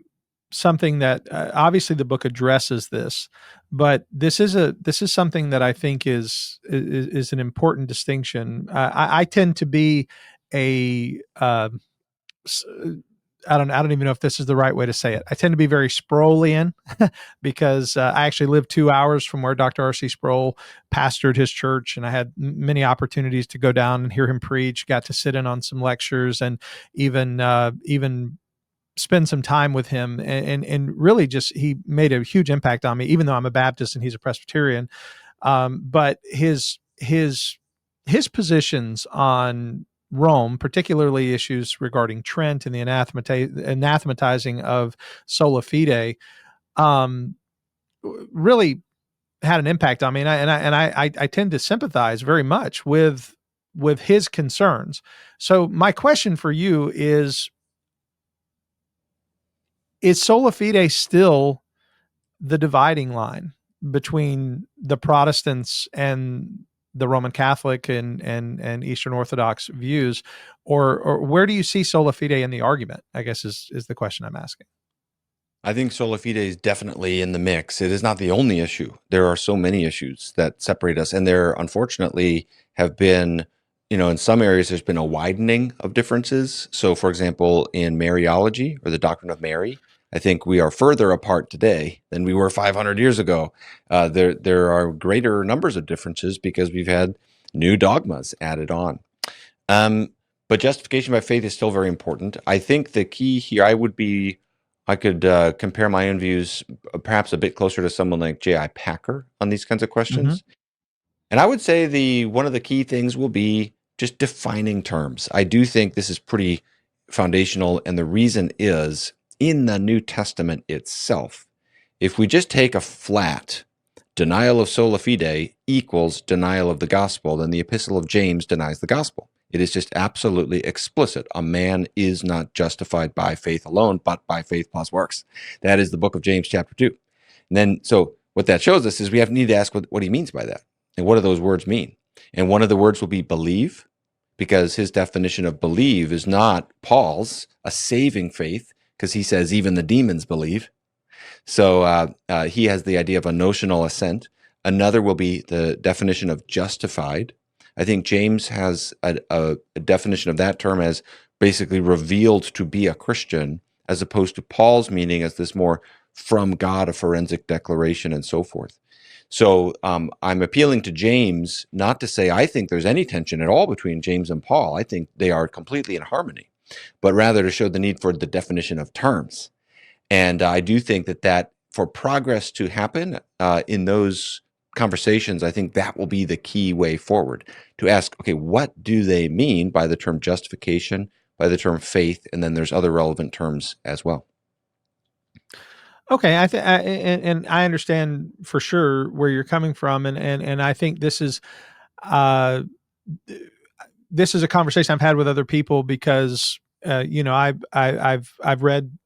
something that obviously the book addresses this, but this is something that I think is an important distinction. I tend to be a I don't even know if this is the right way to say it. I tend to be very Sproullian because I actually live 2 hours from where Dr. R.C. Sproul pastored his church, and I had many opportunities to go down and hear him preach. Got to sit in on some lectures, and even spend some time with him, and really just he made a huge impact on me. Even though I'm a Baptist and he's a Presbyterian, but his positions on Rome, particularly issues regarding Trent and the anathematizing of Sola Fide, really had an impact on me, and I tend to sympathize very much with his concerns. So my question for you is Sola Fide still the dividing line between the Protestants and the Roman Catholic and Eastern Orthodox views, or where do you see Sola Fide in the argument, I guess is the question I'm asking. I think Sola Fide is definitely in the mix. It is not the only issue. There are so many issues that separate us, and there unfortunately have been, in some areas there's been a widening of differences. So for example, in Mariology, or the doctrine of Mary, I think we are further apart today than we were 500 years ago. There are greater numbers of differences because we've had new dogmas added on. But justification by faith is still very important. I think the key here, I could compare my own views perhaps a bit closer to someone like J.I. Packer on these kinds of questions. Mm-hmm. And I would say one of the key things will be just defining terms. I do think this is pretty foundational, and the reason is in the New Testament itself, if we just take a flat denial of sola fide equals denial of the gospel, then the Epistle of James denies the gospel. It is just absolutely explicit. A man is not justified by faith alone, but by faith plus works. That is the book of James chapter 2. And then, so what that shows us is we need to ask what he means by that. And what do those words mean? And one of the words will be believe, because his definition of believe is not Paul's, a saving faith, because he says even the demons believe. So he has the idea of a notional assent. Another will be the definition of justified. I think James has a definition of that term as basically revealed to be a Christian, as opposed to Paul's meaning as this more from God, a forensic declaration, and so forth. So I'm appealing to James not to say I think there's any tension at all between James and Paul. I think they are completely in harmony, but rather to show the need for the definition of terms. And I do think that for progress to happen in those conversations, I think that will be the key way forward, to ask, okay, what do they mean by the term justification, by the term faith, and then there's other relevant terms as well. Okay, and I understand for sure where you're coming from, and I think this is a conversation I've had with other people because I've read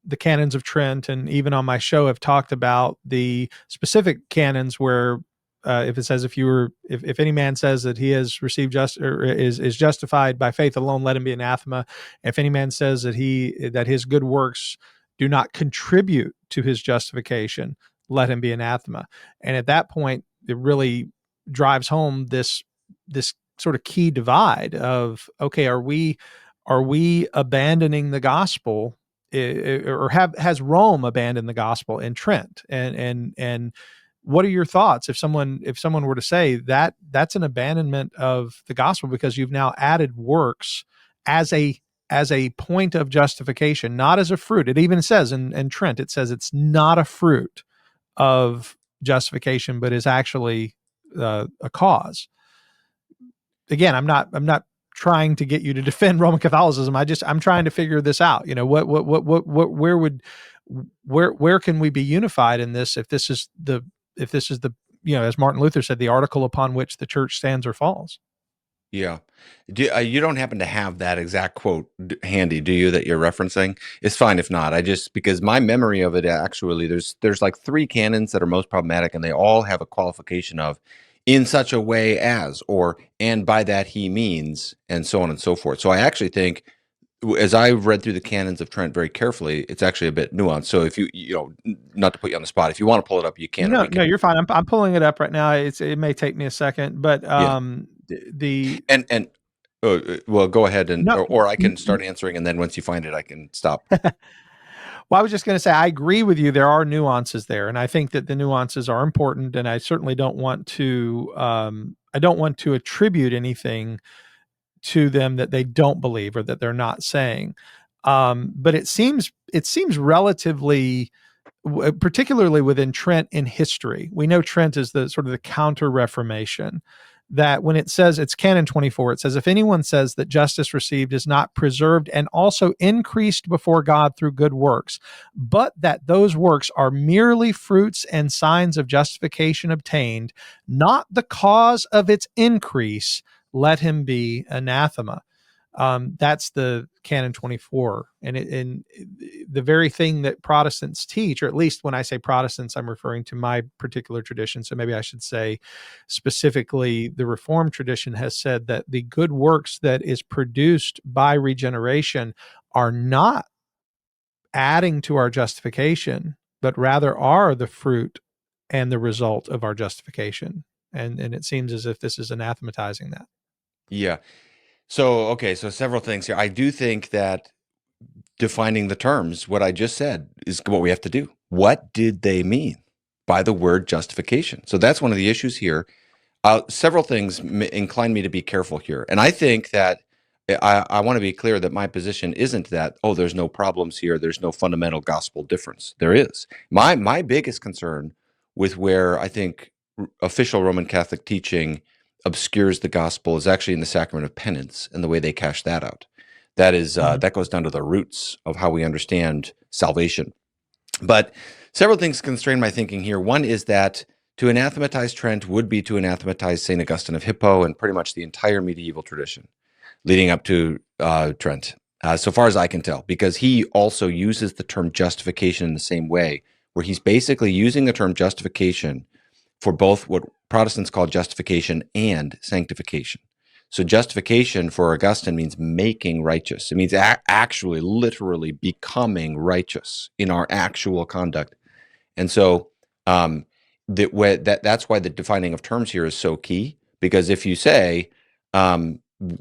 the canons of Trent, and even on my show I've talked about the specific canons where if it says if any man says that he has received is justified by faith alone, let him be anathema. If any man says that his good works do not contribute to his justification, let him be anathema. And at that point, it really drives home this sort of key divide of, okay, are we abandoning the gospel, or has Rome abandoned the gospel in Trent? And what are your thoughts if someone were to say that that's an abandonment of the gospel because you've now added works as a point of justification, not as a fruit? It even says in Trent, it says it's not a fruit of justification, but is actually a cause. Again, I'm not trying to get you to defend Roman Catholicism. I'm trying to figure this out. Where can we be unified in this if this is the as Martin Luther said, the article upon which the church stands or falls? Yeah. You don't happen to have that exact quote handy, do you, that you're referencing? It's fine if not. Because my memory of it, actually, there's like 3 canons that are most problematic, and they all have a qualification of in such a way as, or and by that he means, and so on and so forth. So I actually think as I read through the canons of Trent very carefully, it's actually a bit nuanced. So if not to put you on the spot, if you want to pull it up, you can. And No, we can. you're fine. I'm pulling it up right now. It may take me a second, but Yeah. the Well, go ahead no. or I can start answering, and then once you find it, I can stop. Well, I was just going to say, I agree with you. There are nuances there, and I think that the nuances are important. And I certainly don't want to. I don't want to attribute anything to them that they don't believe or that they're not saying. But it seems relatively, particularly within Trent in history. We know Trent is the sort of the counter Reformation. That when it says, it's Canon 24, it says, if anyone says that justice received is not preserved and also increased before God through good works, but that those works are merely fruits and signs of justification obtained, not the cause of its increase, let him be anathema. That's the Canon 24. And the very thing that Protestants teach, or at least when I say Protestants, I'm referring to my particular tradition. So maybe I should say specifically the Reformed tradition has said that the good works that is produced by regeneration are not adding to our justification, but rather are the fruit and the result of our justification. And it seems as if this is anathematizing that. Yeah. So several things here. I do think that defining the terms, what I just said, is what we have to do. What did they mean by the word justification? So that's one of the issues here. Several things incline me to be careful here. And I think that I want to be clear that my position isn't that, there's no problems here, there's no fundamental gospel difference. There is. My biggest concern with where I think official Roman Catholic teaching obscures the gospel is actually in the sacrament of penance and the way they cash that out. That is that goes down to the roots of how we understand salvation. But several things constrain my thinking here. One is that to anathematize Trent would be to anathematize St. Augustine of Hippo and pretty much the entire medieval tradition leading up to Trent, so far as I can tell, because he also uses the term justification in the same way, where he's basically using the term justification for both what Protestants call justification and sanctification. So justification for Augustine means making righteous. It means actually, literally becoming righteous in our actual conduct. And so that's why the defining of terms here is so key, because if you say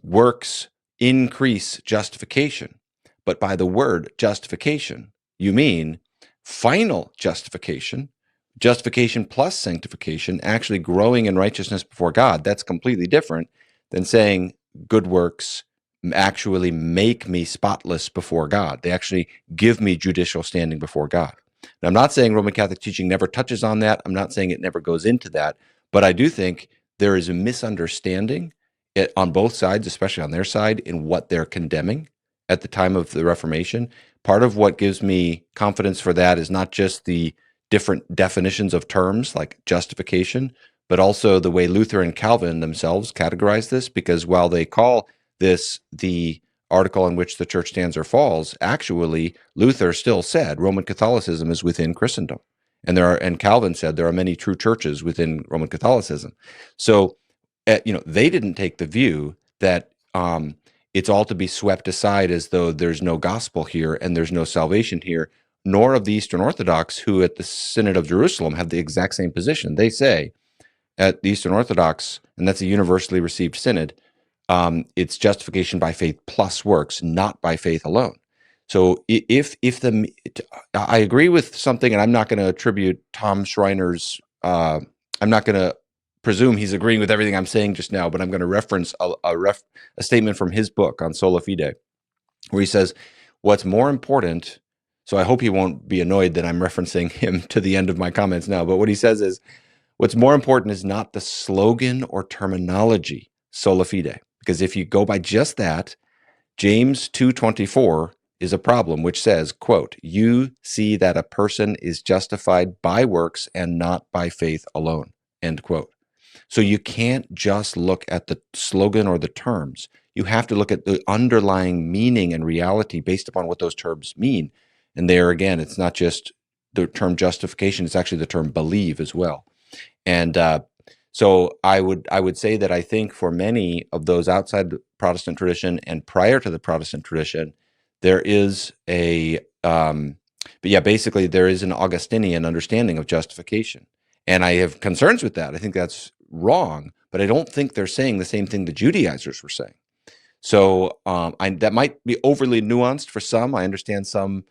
works increase justification, but by the word justification, you mean final justification, justification plus sanctification, actually growing in righteousness before God, that's completely different than saying good works actually make me spotless before God. They actually give me judicial standing before God. Now, I'm not saying Roman Catholic teaching never touches on that. I'm not saying it never goes into that. But I do think there is a misunderstanding on both sides, especially on their side, in what they're condemning at the time of the Reformation. Part of what gives me confidence for that is not just the different definitions of terms like justification, but also the way Luther and Calvin themselves categorize this, because while they call this the article on which the church stands or falls, actually Luther still said Roman Catholicism is within Christendom, and Calvin said there are many true churches within Roman Catholicism. So they didn't take the view that it's all to be swept aside as though there's no gospel here and there's no salvation here, nor of the Eastern Orthodox, who at the Synod of Jerusalem have the exact same position. They say at the Eastern Orthodox, and that's a universally received synod, it's justification by faith plus works, not by faith alone. So I agree with something, and I'm not going to attribute Tom Schreiner's, I'm not going to presume he's agreeing with everything I'm saying just now, but I'm going to reference a statement from his book on Sola Fide, where he says, what's more important, so I hope he won't be annoyed that I'm referencing him to the end of my comments now, but what he says is, what's more important is not the slogan or terminology, Sola Fide, because if you go by just that, James 2:24 is a problem, which says, quote, you see that a person is justified by works and not by faith alone, end quote. So you can't just look at the slogan or the terms. You have to look at the underlying meaning and reality based upon what those terms mean. And there again, it's not just the term justification, it's actually the term believe as well. And so I would say that I think for many of those outside the Protestant tradition and prior to the Protestant tradition, there is basically there is an Augustinian understanding of justification. And I have concerns with that. I think that's wrong, but I don't think they're saying the same thing the Judaizers were saying. So that might be overly nuanced for some. I understand some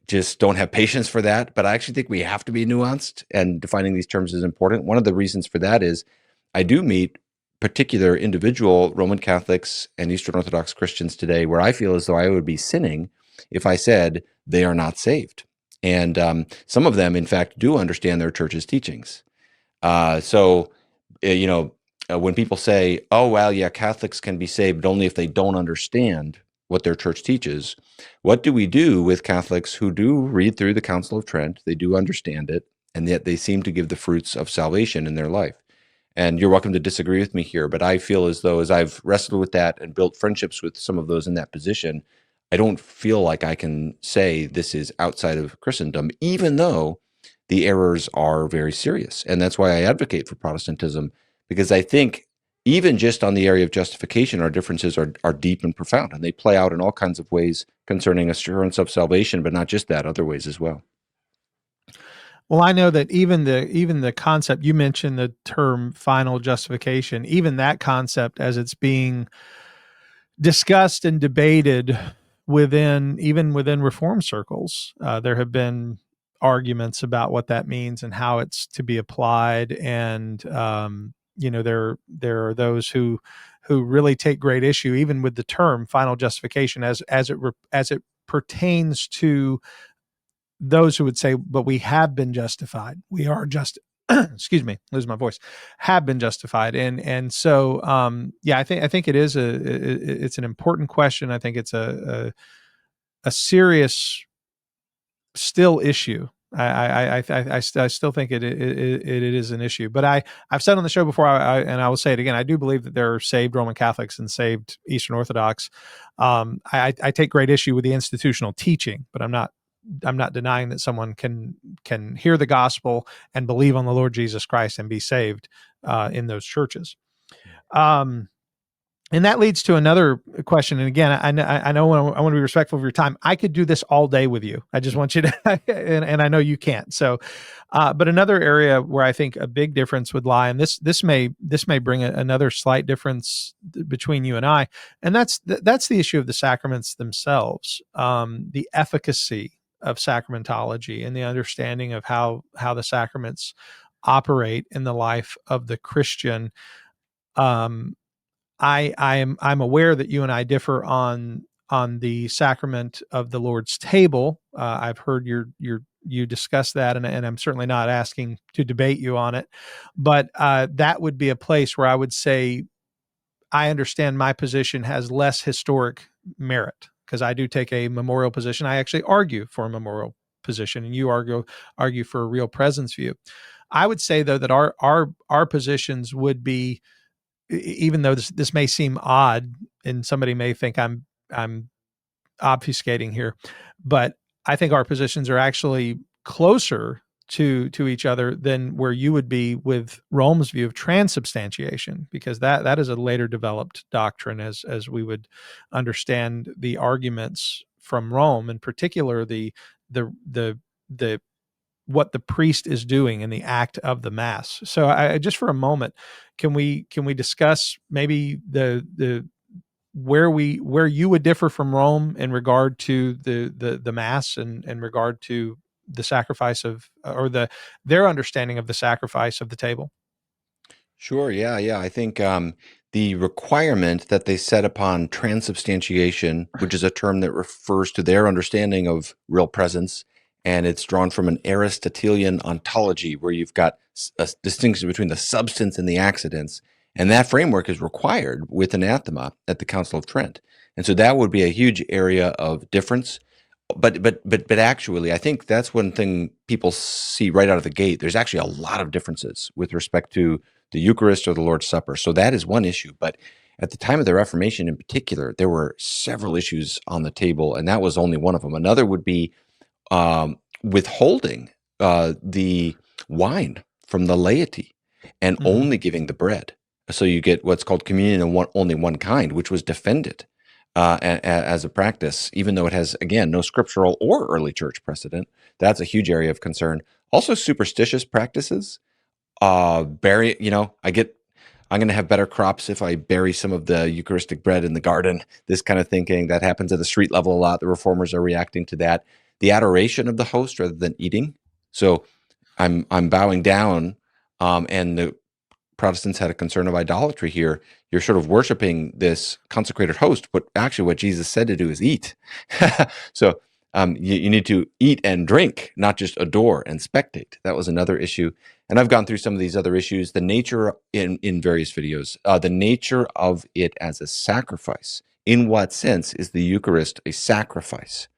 just don't have patience for that, but I actually think we have to be nuanced, and defining these terms is important. One of the reasons for that is I do meet particular individual Roman Catholics and Eastern Orthodox Christians today where I feel as though I would be sinning if I said they are not saved. And some of them, in fact, do understand their church's teachings. When people say, oh, well, yeah, Catholics can be saved only if they don't understand what their church teaches, what do we do with Catholics who do read through the Council of Trent? They do understand it, and yet they seem to give the fruits of salvation in their life. And you're welcome to disagree with me here, but I feel as though as I've wrestled with that and built friendships with some of those in that position, I don't feel like I can say this is outside of Christendom, even though the errors are very serious. And that's why I advocate for Protestantism, because I think even just on the area of justification, our differences are deep and profound, and they play out in all kinds of ways concerning assurance of salvation, but not just that, other ways as well. Well, I know that even the concept, you mentioned the term final justification, even that concept as it's being discussed and debated within Reform circles, there have been arguments about what that means and how it's to be applied. And, there are those who really take great issue even with the term final justification as it pertains to those who would say, but we have been justified. We are just, excuse me, lose my voice, have been justified. And so, I think it is it's an important question. I think it's a serious still issue. I still think it is an issue, but I've said on the show before, and I will say it again. I do believe that there are saved Roman Catholics and saved Eastern Orthodox. I take great issue with the institutional teaching, but I'm not denying that someone can hear the gospel and believe on the Lord Jesus Christ and be saved in those churches. And that leads to another question. And again, I know I want to be respectful of your time. I could do this all day with you. I just want you to, and I know you can't. So, but another area where I think a big difference would lie, and this may bring another slight difference between you and I, and that's the issue of the sacraments themselves, the efficacy of sacramentology and the understanding of how the sacraments operate in the life of the Christian. I'm aware that you and I differ on the sacrament of the Lord's table. I've heard you discuss that, and I'm certainly not asking to debate you on it, but that would be a place where I would say I understand my position has less historic merit, because I do take a memorial position. I actually argue for a memorial position, and you argue for a real presence view. I would say, though, that our positions would be, even though this may seem odd and somebody may think I'm obfuscating here, but I think our positions are actually closer to each other than where you would be with Rome's view of transubstantiation, because that is a later developed doctrine as we would understand the arguments from Rome, in particular the what the priest is doing in the act of the Mass. So I just for a moment, can we discuss maybe the where you would differ from Rome in regard to the Mass and in regard to the sacrifice of, or their understanding of the sacrifice of the table? Sure. Yeah. I think the requirement that they set upon transubstantiation, which is a term that refers to their understanding of real presence, and it's drawn from an Aristotelian ontology where you've got a distinction between the substance and the accidents. And that framework is required with anathema at the Council of Trent. And so that would be a huge area of difference. But actually, I think that's one thing people see right out of the gate. There's actually a lot of differences with respect to the Eucharist or the Lord's Supper. So that is one issue. But at the time of the Reformation in particular, there were several issues on the table, and that was only one of them. Another would be withholding the wine from the laity and only giving the bread. So you get what's called communion in only one kind, which was defended as a practice, even though it has, again, no scriptural or early church precedent. That's a huge area of concern. Also, superstitious practices. Bury, I'm going to have better crops if I bury some of the Eucharistic bread in the garden. This kind of thinking that happens at the street level a lot. The reformers are reacting to that. The adoration of the host rather than eating. So I'm bowing down, and the Protestants had a concern of idolatry here. You're sort of worshiping this consecrated host, but actually what Jesus said to do is eat. So you need to eat and drink, not just adore and spectate. That was another issue. And I've gone through some of these other issues, the nature in various videos, the nature of it as a sacrifice. In what sense is the Eucharist a sacrifice?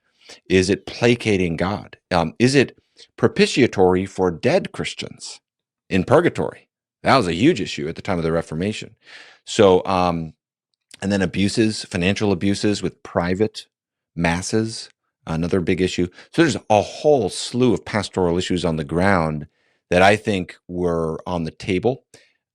Is it placating God? Is it propitiatory for dead Christians in purgatory? That was a huge issue at the time of the Reformation. So, and then abuses, financial abuses with private masses, another big issue. So there's a whole slew of pastoral issues on the ground that I think were on the table.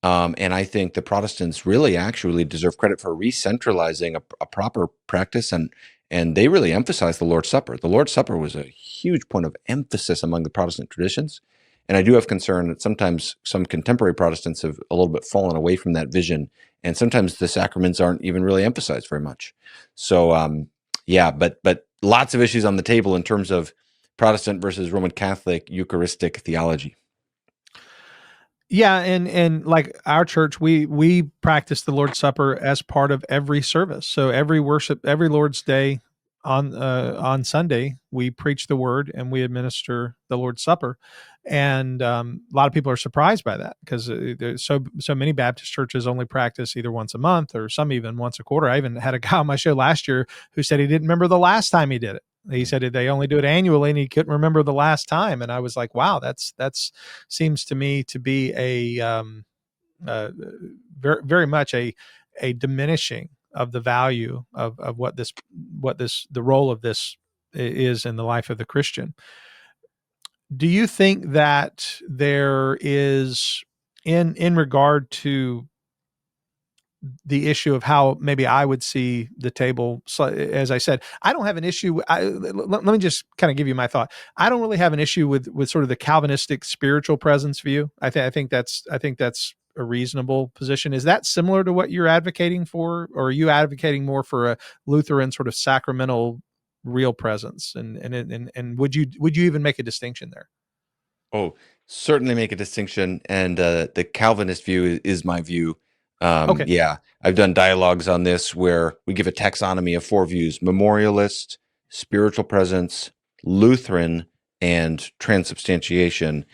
And I think the Protestants really actually deserve credit for re-centralizing a proper practice, and they really emphasized the Lord's Supper. The Lord's Supper was a huge point of emphasis among the Protestant traditions. And I do have concern that sometimes some contemporary Protestants have a little bit fallen away from that vision, and sometimes the sacraments aren't even really emphasized very much. So, but lots of issues on the table in terms of Protestant versus Roman Catholic Eucharistic theology. Yeah, and like our church, we practice the Lord's Supper as part of every service. So every Lord's Day on Sunday, we preach the word and we administer the Lord's Supper. And a lot of people are surprised by that because so many Baptist churches only practice either once a month or some even once a quarter. I even had a guy on my show last year who said he didn't remember the last time he did it. He said they only do it annually, and he couldn't remember the last time. And I was like, "Wow, that's seems to me to be a very very much a diminishing of the value of what the role of this is in the life of the Christian." Do you think that there is in regard to the issue of how maybe I would see the table? So, as I said, I don't have an issue. Let me just kind of give you my thought. I don't really have an issue with sort of the Calvinistic spiritual presence view. I think that's a reasonable position. Is that similar to what you're advocating for, or are you advocating more for a Lutheran sort of sacramental real presence? And would you even make a distinction there? Oh, certainly make a distinction. And the Calvinist view is my view. Okay. Yeah, I've done dialogues on this where we give a taxonomy of 4 views: memorialist, spiritual presence, Lutheran, and transubstantiation.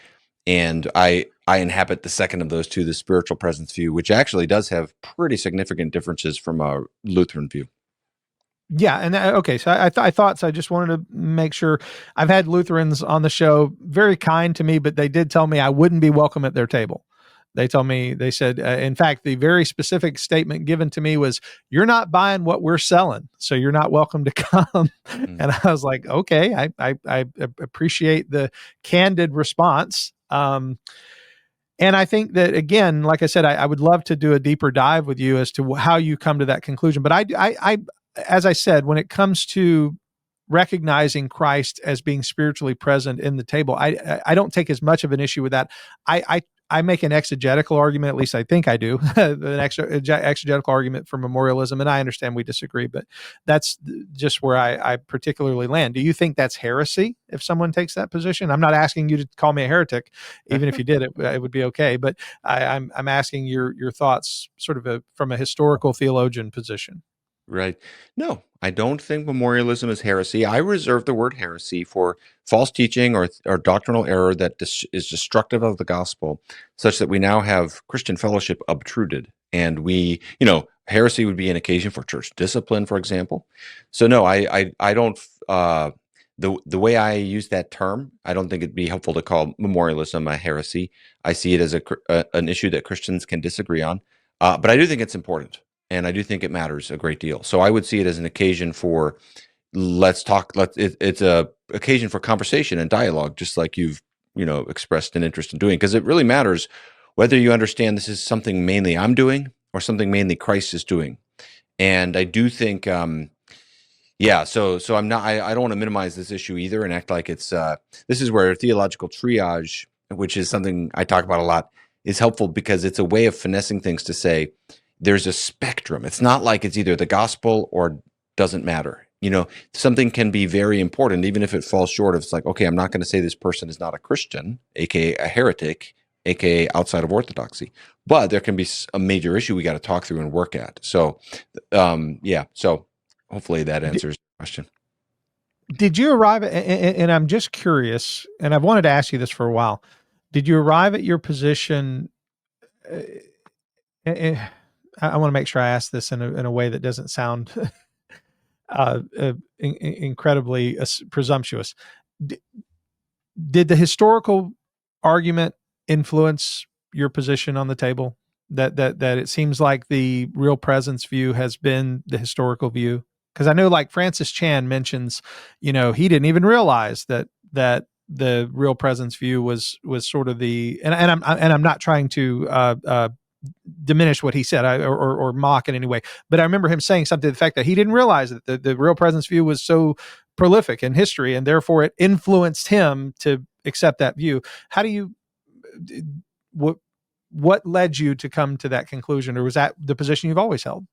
And I inhabit the second of those two, the spiritual presence view, which actually does have pretty significant differences from a Lutheran view. Yeah, and okay, so I thought so. I just wanted to make sure. I've had Lutherans on the show, very kind to me, but they did tell me I wouldn't be welcome at their table. They said, in fact, the very specific statement given to me was, "You're not buying what we're selling, so you're not welcome to come." And I was like, okay, I appreciate the candid response. And I think that, again, like I said, I would love to do a deeper dive with you as to how you come to that conclusion. But I as I said, when it comes to recognizing Christ as being spiritually present in the table, I don't take as much of an issue with that. I make an exegetical argument, at least I think I do, an exegetical argument for memorialism, and I understand we disagree, but that's just where I particularly land. Do you think that's heresy if someone takes that position? I'm not asking you to call me a heretic. Even if you did, it would be okay. But I'm asking your thoughts sort of from a historical theologian position. Right. No, I don't think memorialism is heresy. I reserve the word heresy for false teaching or doctrinal error that is destructive of the gospel, such that we now have Christian fellowship obtruded. And heresy would be an occasion for church discipline, for example. So no, I don't, the way I use that term, I don't think it'd be helpful to call memorialism a heresy. I see it as an issue that Christians can disagree on. But I do think it's important. And I do think it matters a great deal. So I would see it as an occasion for let's talk. It's a occasion for conversation and dialogue, just like you've expressed an interest in doing, because it really matters whether you understand this is something mainly I'm doing or something mainly Christ is doing. And I do think Yeah, so I'm not. I don't want to minimize this issue either and act like it's. This is where theological triage, which is something I talk about a lot, is helpful because it's a way of finessing things to say there's a spectrum. It's not like it's either the gospel or doesn't matter. Something can be very important, even if it falls short of. It's like, okay, I'm not going to say this person is not a Christian, aka a heretic, aka outside of orthodoxy, but there can be a major issue we got to talk through and work at. So, yeah, so. Hopefully that answers the question. Did you arrive at, and I'm just curious, and I've wanted to ask you this for a while. Did you arrive at your position? I want to make sure I ask this in a way that doesn't sound incredibly presumptuous. Did the historical argument influence your position on the table? That it seems like the real presence view has been the historical view. Because I know, like Francis Chan mentions, he didn't even realize that the real presence view was sort of the, and I'm not trying to diminish what he said or mock in any way, but I remember him saying something to the fact that he didn't realize that the real presence view was so prolific in history, and therefore it influenced him to accept that view. How do you, what led you to come to that conclusion, or was that the position you've always held?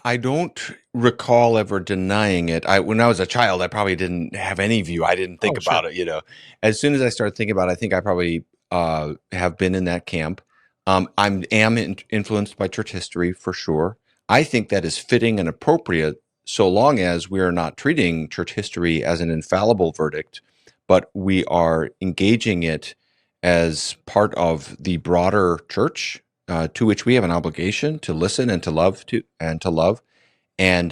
I don't recall ever denying it. When I was a child, I probably didn't have any view. I didn't think about it. As soon as I started thinking about it, I think I probably have been in that camp. I am influenced by church history for sure. I think that is fitting and appropriate so long as we are not treating church history as an infallible verdict, but we are engaging it as part of the broader church, to which we have an obligation to listen and to love, and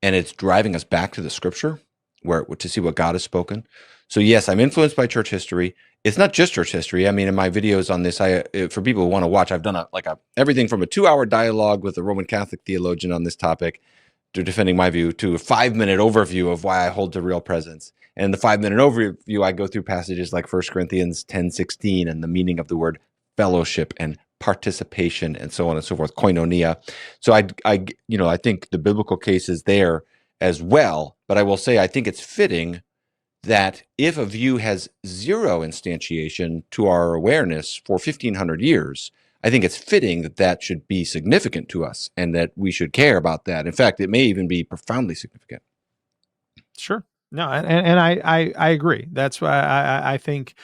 it's driving us back to the Scripture, where to see what God has spoken. So yes, I'm influenced by church history. It's not just church history. I mean, in my videos on this, for people who want to watch, I've done everything from a 2-hour dialogue with a Roman Catholic theologian on this topic, to defending my view, to a 5-minute overview of why I hold to real presence. And in the 5-minute overview, I go through passages like 1 Corinthians 10:16 and the meaning of the word fellowship and participation and so on and so forth, koinonia. So I think the biblical case is there as well, but I will say I think it's fitting that if a view has zero instantiation to our awareness for 1,500 years, I think it's fitting that should be significant to us and that we should care about that. In fact, it may even be profoundly significant. Sure. No, and I agree. That's why I think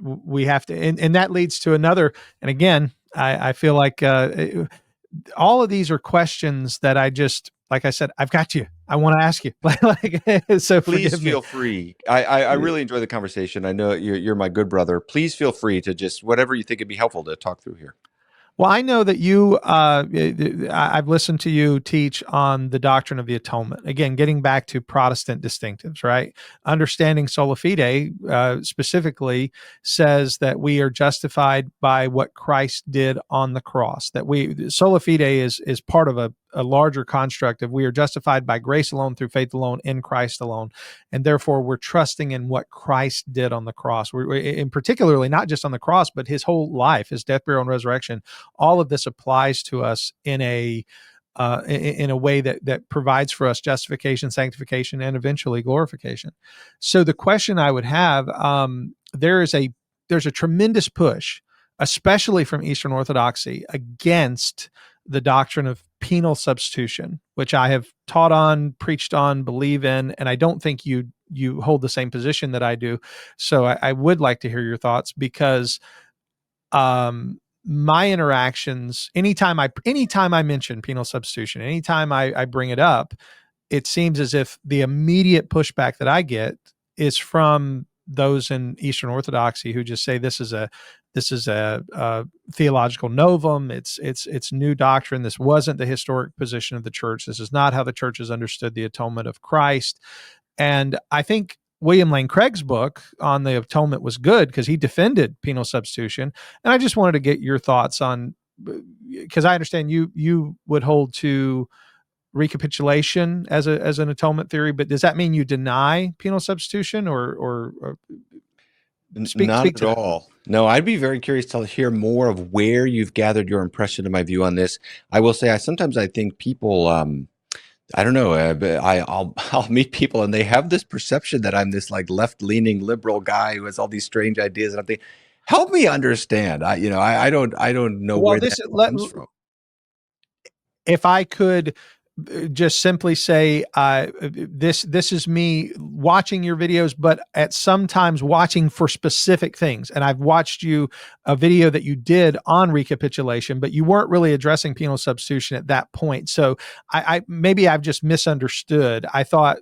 we have to, and that leads to another. And again, I feel like all of these are questions that like I said, I've got you. I want to ask you. So please feel free. I really enjoy the conversation. I know you're my good brother. Please feel free to just whatever you think would be helpful to talk through here. Well, I know that I've listened to you teach on the doctrine of the atonement. Again, getting back to Protestant distinctives, right? Understanding Sola Fide specifically says that we are justified by what Christ did on the cross. That Sola Fide is part of a larger construct of we are justified by grace alone, through faith alone, in Christ alone. And therefore, we're trusting in what Christ did on the cross. We're in particularly not just on the cross, but his whole life, his death, burial, and resurrection. All of this applies to us in a way that provides for us justification, sanctification, and eventually glorification. So the question I would have, there's a tremendous push, especially from Eastern Orthodoxy, against the doctrine of penal substitution, which I have taught on, preached on, believe in, and I don't think you hold the same position that I do. So I would like to hear your thoughts, because my interactions, anytime I mention penal substitution, anytime I bring it up, it seems as if the immediate pushback that I get is from those in Eastern Orthodoxy who just say this is a theological novum. It's new doctrine. This wasn't the historic position of the church. This is not how the church has understood the atonement of Christ. And I think William Lane Craig's book on the atonement was good because he defended penal substitution. And I just wanted to get your thoughts on, because I understand you would hold to recapitulation as an atonement theory, but does that mean you deny penal substitution or speak at all? No, I'd be very curious to hear more of where you've gathered your impression of my view on this. I will say, I think people I don't know. But I'll meet people and they have this perception that I'm this like left-leaning liberal guy who has all these strange ideas, and I'm thinking, help me understand. I don't know Well, where that comes from. if I could just simply say, this is me watching your videos, but at sometimes watching for specific things. And I've watched a video that you did on recapitulation, but you weren't really addressing penal substitution at that point. So I maybe I've just misunderstood. I thought.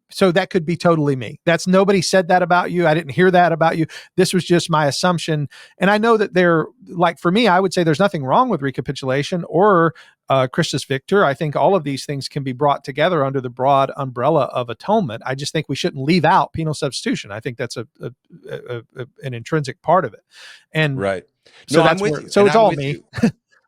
So that could be totally me. Nobody said that about you. I didn't hear that about you. This was just my assumption. And I know that like for me, I would say there's nothing wrong with recapitulation or Christus Victor. I think all of these things can be brought together under the broad umbrella of atonement. I just think we shouldn't leave out penal substitution. I think that's an intrinsic part of it. And right. So no, that's I'm with you. So it's all me.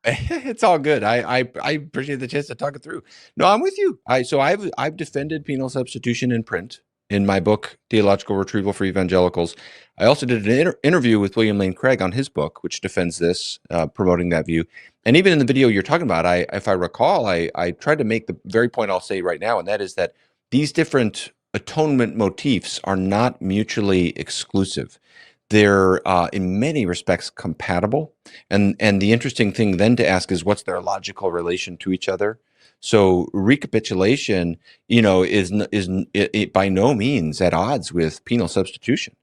It's all good. I appreciate the chance to talk it through. No, I'm with you. I've defended penal substitution in print in my book, Theological Retrieval for Evangelicals. I also did an interview with William Lane Craig on his book, which defends this, promoting that view. And even in the video you're talking about, if I recall, I tried to make the very point I'll say right now, and that is that these different atonement motifs are not mutually exclusive. They're in many respects compatible, and the interesting thing then to ask is what's their logical relation to each other. So recapitulation, is by no means at odds with penal substitution.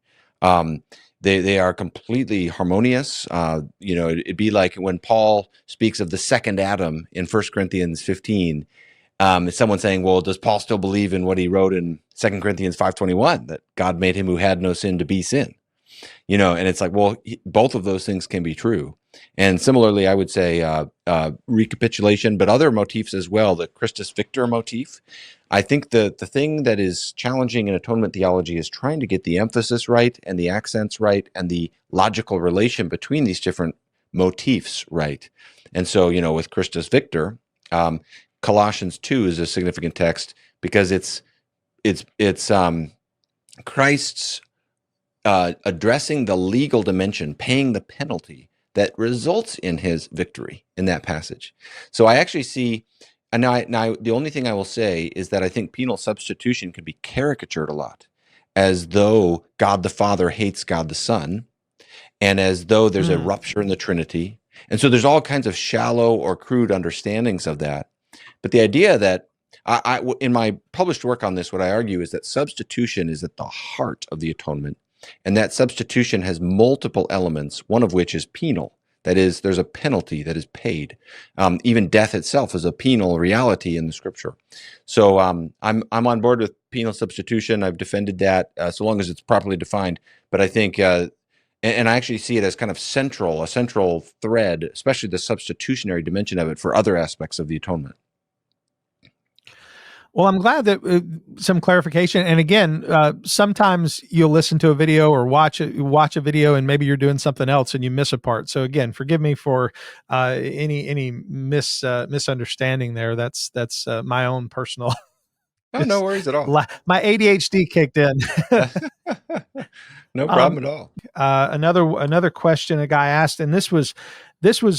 They are completely harmonious. It'd be like when Paul speaks of the second Adam in 1 Corinthians 15. It's someone saying, well, does Paul still believe in what he wrote in 2 Corinthians 5:21, that God made him who had no sin to be sin? And it's like, well, both of those things can be true. And similarly, I would say recapitulation, but other motifs as well, the Christus Victor motif. I think the thing that is challenging in atonement theology is trying to get the emphasis right and the accents right and the logical relation between these different motifs right. And so, with Christus Victor, Colossians 2 is a significant text because it's Christ's addressing the legal dimension, paying the penalty that results in his victory in that passage. So I actually see, and now the only thing I will say is that I think penal substitution can be caricatured a lot, as though God the Father hates God the Son, and as though there's a rupture in the Trinity. And so there's all kinds of shallow or crude understandings of that. But the idea that in my published work on this, what I argue is that substitution is at the heart of the atonement. And that substitution has multiple elements, one of which is penal. That is, there's a penalty that is paid. Even death itself is a penal reality in the Scripture. So I'm on board with penal substitution. I've defended that so long as it's properly defined. But I think, and I actually see it as kind of a central thread, especially the substitutionary dimension of it for other aspects of the atonement. Well, I'm glad that some clarification. And again, sometimes you'll listen to a video or watch a video, and maybe you're doing something else and you miss a part. So again, forgive me for any misunderstanding there. That's my own personal. Oh, no worries at all. My ADHD kicked in. No problem at all. Another question a guy asked, and this was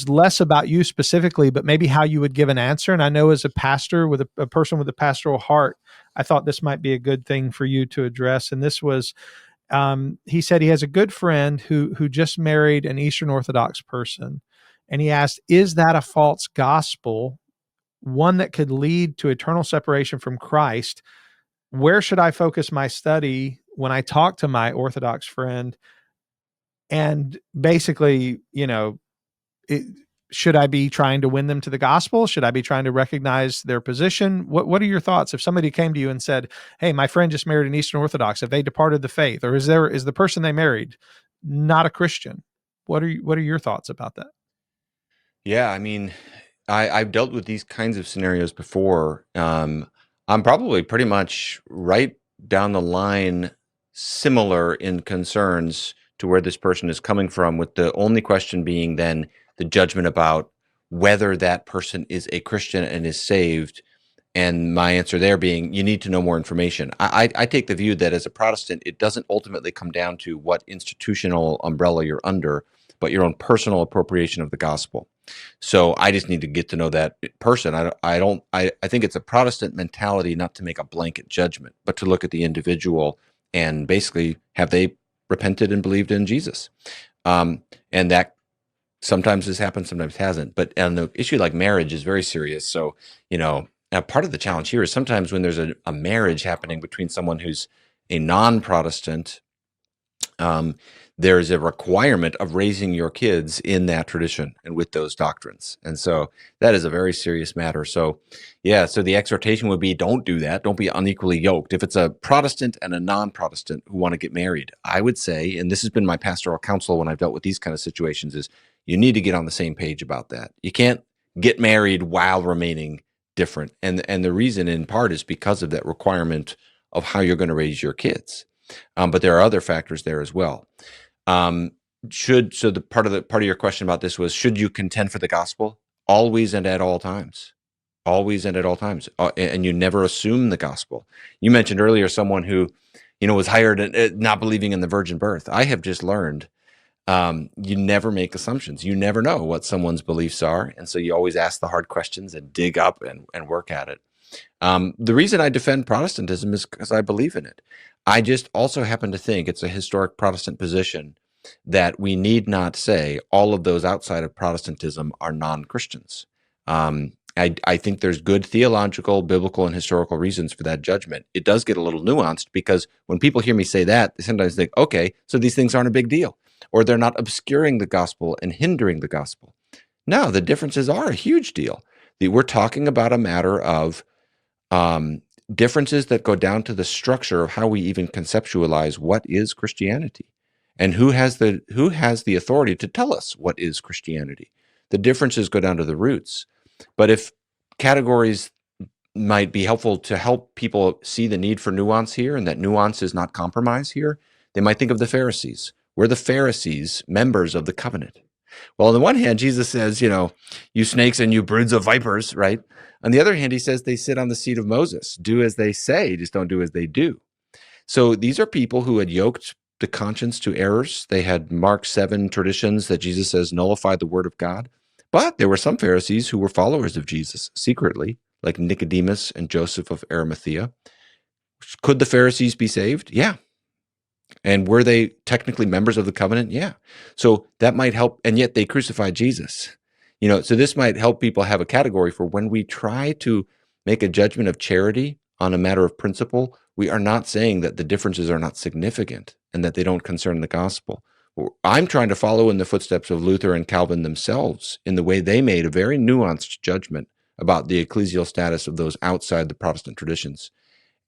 less about you specifically, but maybe how you would give an answer. And I know as a pastor with a person with a pastoral heart, I thought this might be a good thing for you to address. And this was, he said he has a good friend who just married an Eastern Orthodox person. And he asked, is that a false gospel, one that could lead to eternal separation from Christ? Where should I focus my study when I talk to my Orthodox friend? And basically, should I be trying to win them to the gospel? Should I be trying to recognize their position? What are your thoughts if somebody came to you and said, hey, my friend just married an Eastern Orthodox, have they departed the faith? Or is the person they married not a Christian? What are your thoughts about that? Yeah, I mean, I've dealt with these kinds of scenarios before. I'm probably pretty much right down the line similar in concerns to where this person is coming from, with the only question being then the judgment about whether that person is a Christian and is saved. And my answer there being, you need to know more information. I take the view that as a Protestant, it doesn't ultimately come down to what institutional umbrella you're under, but your own personal appropriation of the gospel. So I just need to get to know that person. I think it's a Protestant mentality not to make a blanket judgment, but to look at the individual and basically, have they repented and believed in Jesus? And that sometimes has happened, sometimes hasn't. But on the issue like marriage is very serious. So, now part of the challenge here is sometimes when there's a marriage happening between someone who's a non-Protestant, there's a requirement of raising your kids in that tradition and with those doctrines. And so that is a very serious matter. So so the exhortation would be, don't do that. Don't be unequally yoked. If it's a Protestant and a non-Protestant who want to get married, I would say, and this has been my pastoral counsel when I've dealt with these kind of situations, is you need to get on the same page about that. You can't get married while remaining different. And the reason in part is because of that requirement of how you're going to raise your kids. But there are other factors there as well. The part of your question about this was, should you contend for the gospel? Always and at all times. Always and at all times. And you never assume the gospel. You mentioned earlier someone who, was hired not believing in the virgin birth. I have just learned you never make assumptions. You never know what someone's beliefs are. And so you always ask the hard questions and dig up and work at it. The reason I defend Protestantism is because I believe in it. I just also happen to think it's a historic Protestant position that we need not say all of those outside of Protestantism are non-Christians. I think there's good theological, biblical, and historical reasons for that judgment. It does get a little nuanced because when people hear me say that, they sometimes think, okay, so these things aren't a big deal, or they're not obscuring the gospel and hindering the gospel. No, the differences are a huge deal. We're talking about a matter of differences that go down to the structure of how we even conceptualize what is Christianity, and who has the authority to tell us what is Christianity. The differences go down to the roots. But if categories might be helpful to help people see the need for nuance here, and that nuance is not compromise here, they might think of the Pharisees. Were the Pharisees members of the covenant? Well, on the one hand, Jesus says, you snakes and you broods of vipers, right? On the other hand, he says they sit on the seat of Moses. Do as they say, just don't do as they do. So these are people who had yoked the conscience to errors. They had Mark 7 traditions that Jesus says nullify the word of God. But there were some Pharisees who were followers of Jesus secretly, like Nicodemus and Joseph of Arimathea. Could the Pharisees be saved? Yeah. And were they technically members of the covenant? Yeah. So that might help. And yet they crucified Jesus. So this might help people have a category for when we try to make a judgment of charity on a matter of principle. We are not saying that the differences are not significant and that they don't concern the gospel. I'm trying to follow in the footsteps of Luther and Calvin themselves in the way they made a very nuanced judgment about the ecclesial status of those outside the Protestant traditions.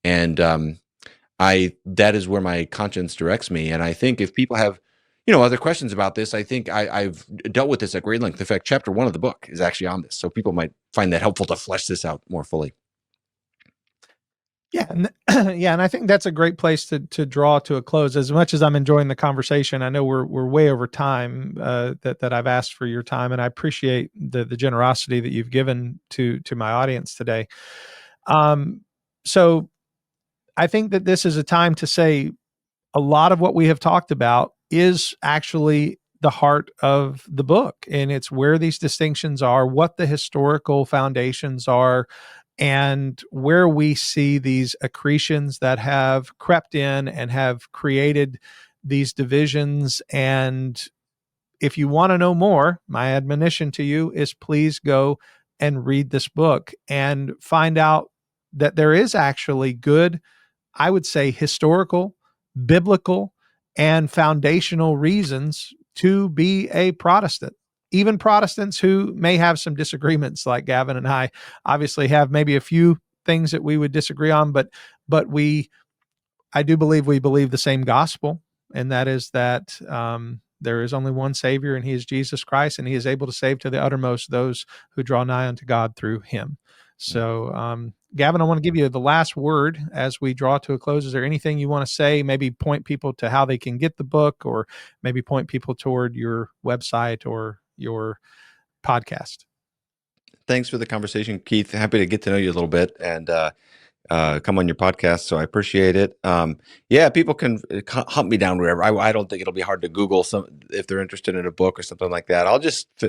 And that is where my conscience directs me. And I think if people have, other questions about this, I think I've dealt with this at great length. In fact, chapter 1 of the book is actually on this. So people might find that helpful to flesh this out more fully. Yeah. And, and I think that's a great place to draw to a close. As much as I'm enjoying the conversation, I know we're way over time that I've asked for your time, and I appreciate the generosity that you've given to my audience today. So I think that this is a time to say a lot of what we have talked about is actually the heart of the book, and it's where these distinctions are, what the historical foundations are, and where we see these accretions that have crept in and have created these divisions. And if you want to know more, my admonition to you is please go and read this book and find out that there is actually good, I would say, historical, biblical, and foundational reasons to be a Protestant. Even Protestants who may have some disagreements, like Gavin and I obviously have maybe a few things that we would disagree on, but I do believe we believe the same gospel, and that is that there is only one Savior, and he is Jesus Christ, and he is able to save to the uttermost those who draw nigh unto God through him. So, Gavin, I want to give you the last word as we draw to a close. Is there anything you want to say? Maybe point people to how they can get the book, or maybe point people toward your website or your podcast. Thanks for the conversation, Keith. Happy to get to know you a little bit. And come on your podcast, so I appreciate it. Yeah, people can hunt me down wherever. I don't think it'll be hard to Google some if they're interested in a book or something like that.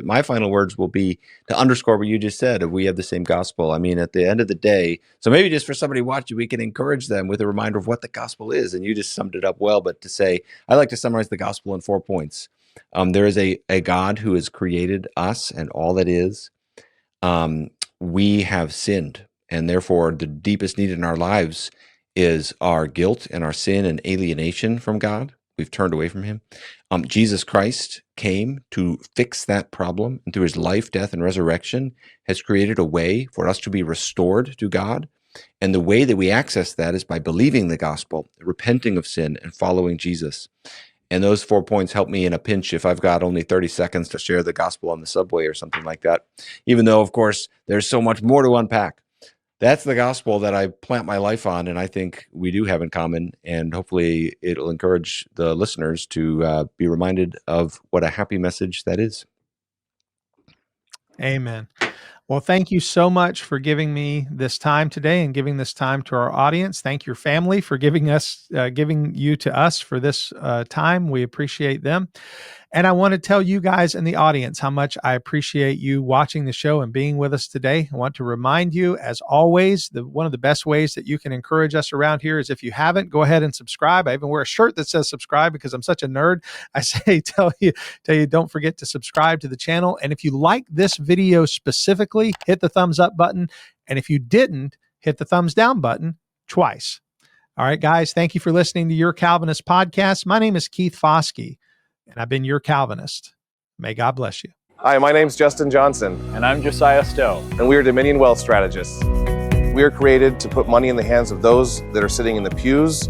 My final words will be to underscore what you just said. We have the same gospel. I mean, at the end of the day, so maybe just for somebody watching, we can encourage them with a reminder of what the gospel is. And you just summed it up well. But to say, I like to summarize the gospel in 4 points. There is a God who has created us and all that is. We have sinned. And therefore, the deepest need in our lives is our guilt and our sin and alienation from God. We've turned away from him. Jesus Christ came to fix that problem, and through his life, death, and resurrection has created a way for us to be restored to God. And the way that we access that is by believing the gospel, repenting of sin, and following Jesus. And those 4 points help me in a pinch if I've got only 30 seconds to share the gospel on the subway or something like that, even though, of course, there's so much more to unpack. That's the gospel that I plant my life on, and I think we do have in common, and hopefully it'll encourage the listeners to be reminded of what a happy message that is. Amen. Well, thank you so much for giving me this time today and giving this time to our audience. Thank your family for giving you to us for this time. We appreciate them. And I want to tell you guys in the audience how much I appreciate you watching the show and being with us today. I want to remind you, as always, one of the best ways that you can encourage us around here is if you haven't, go ahead and subscribe. I even wear a shirt that says subscribe because I'm such a nerd. I say, tell you, don't forget to subscribe to the channel. And if you like this video specifically, hit the thumbs up button. And if you didn't, hit the thumbs down button twice. All right, guys, thank you for listening to Your Calvinist podcast. My name is Keith Foskey, and I've been your Calvinist. May God bless you. Hi, my name's Justin Johnson. And I'm Josiah Stowe. And we are Dominion Wealth Strategists. We are created to put money in the hands of those that are sitting in the pews.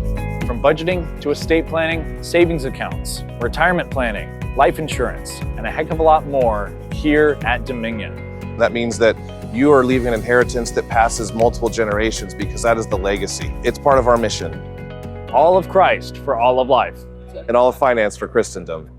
From budgeting to estate planning, savings accounts, retirement planning, life insurance, and a heck of a lot more here at Dominion. That means that you are leaving an inheritance that passes multiple generations because that is the legacy. It's part of our mission. All of Christ for all of life. And all of finance for Christendom.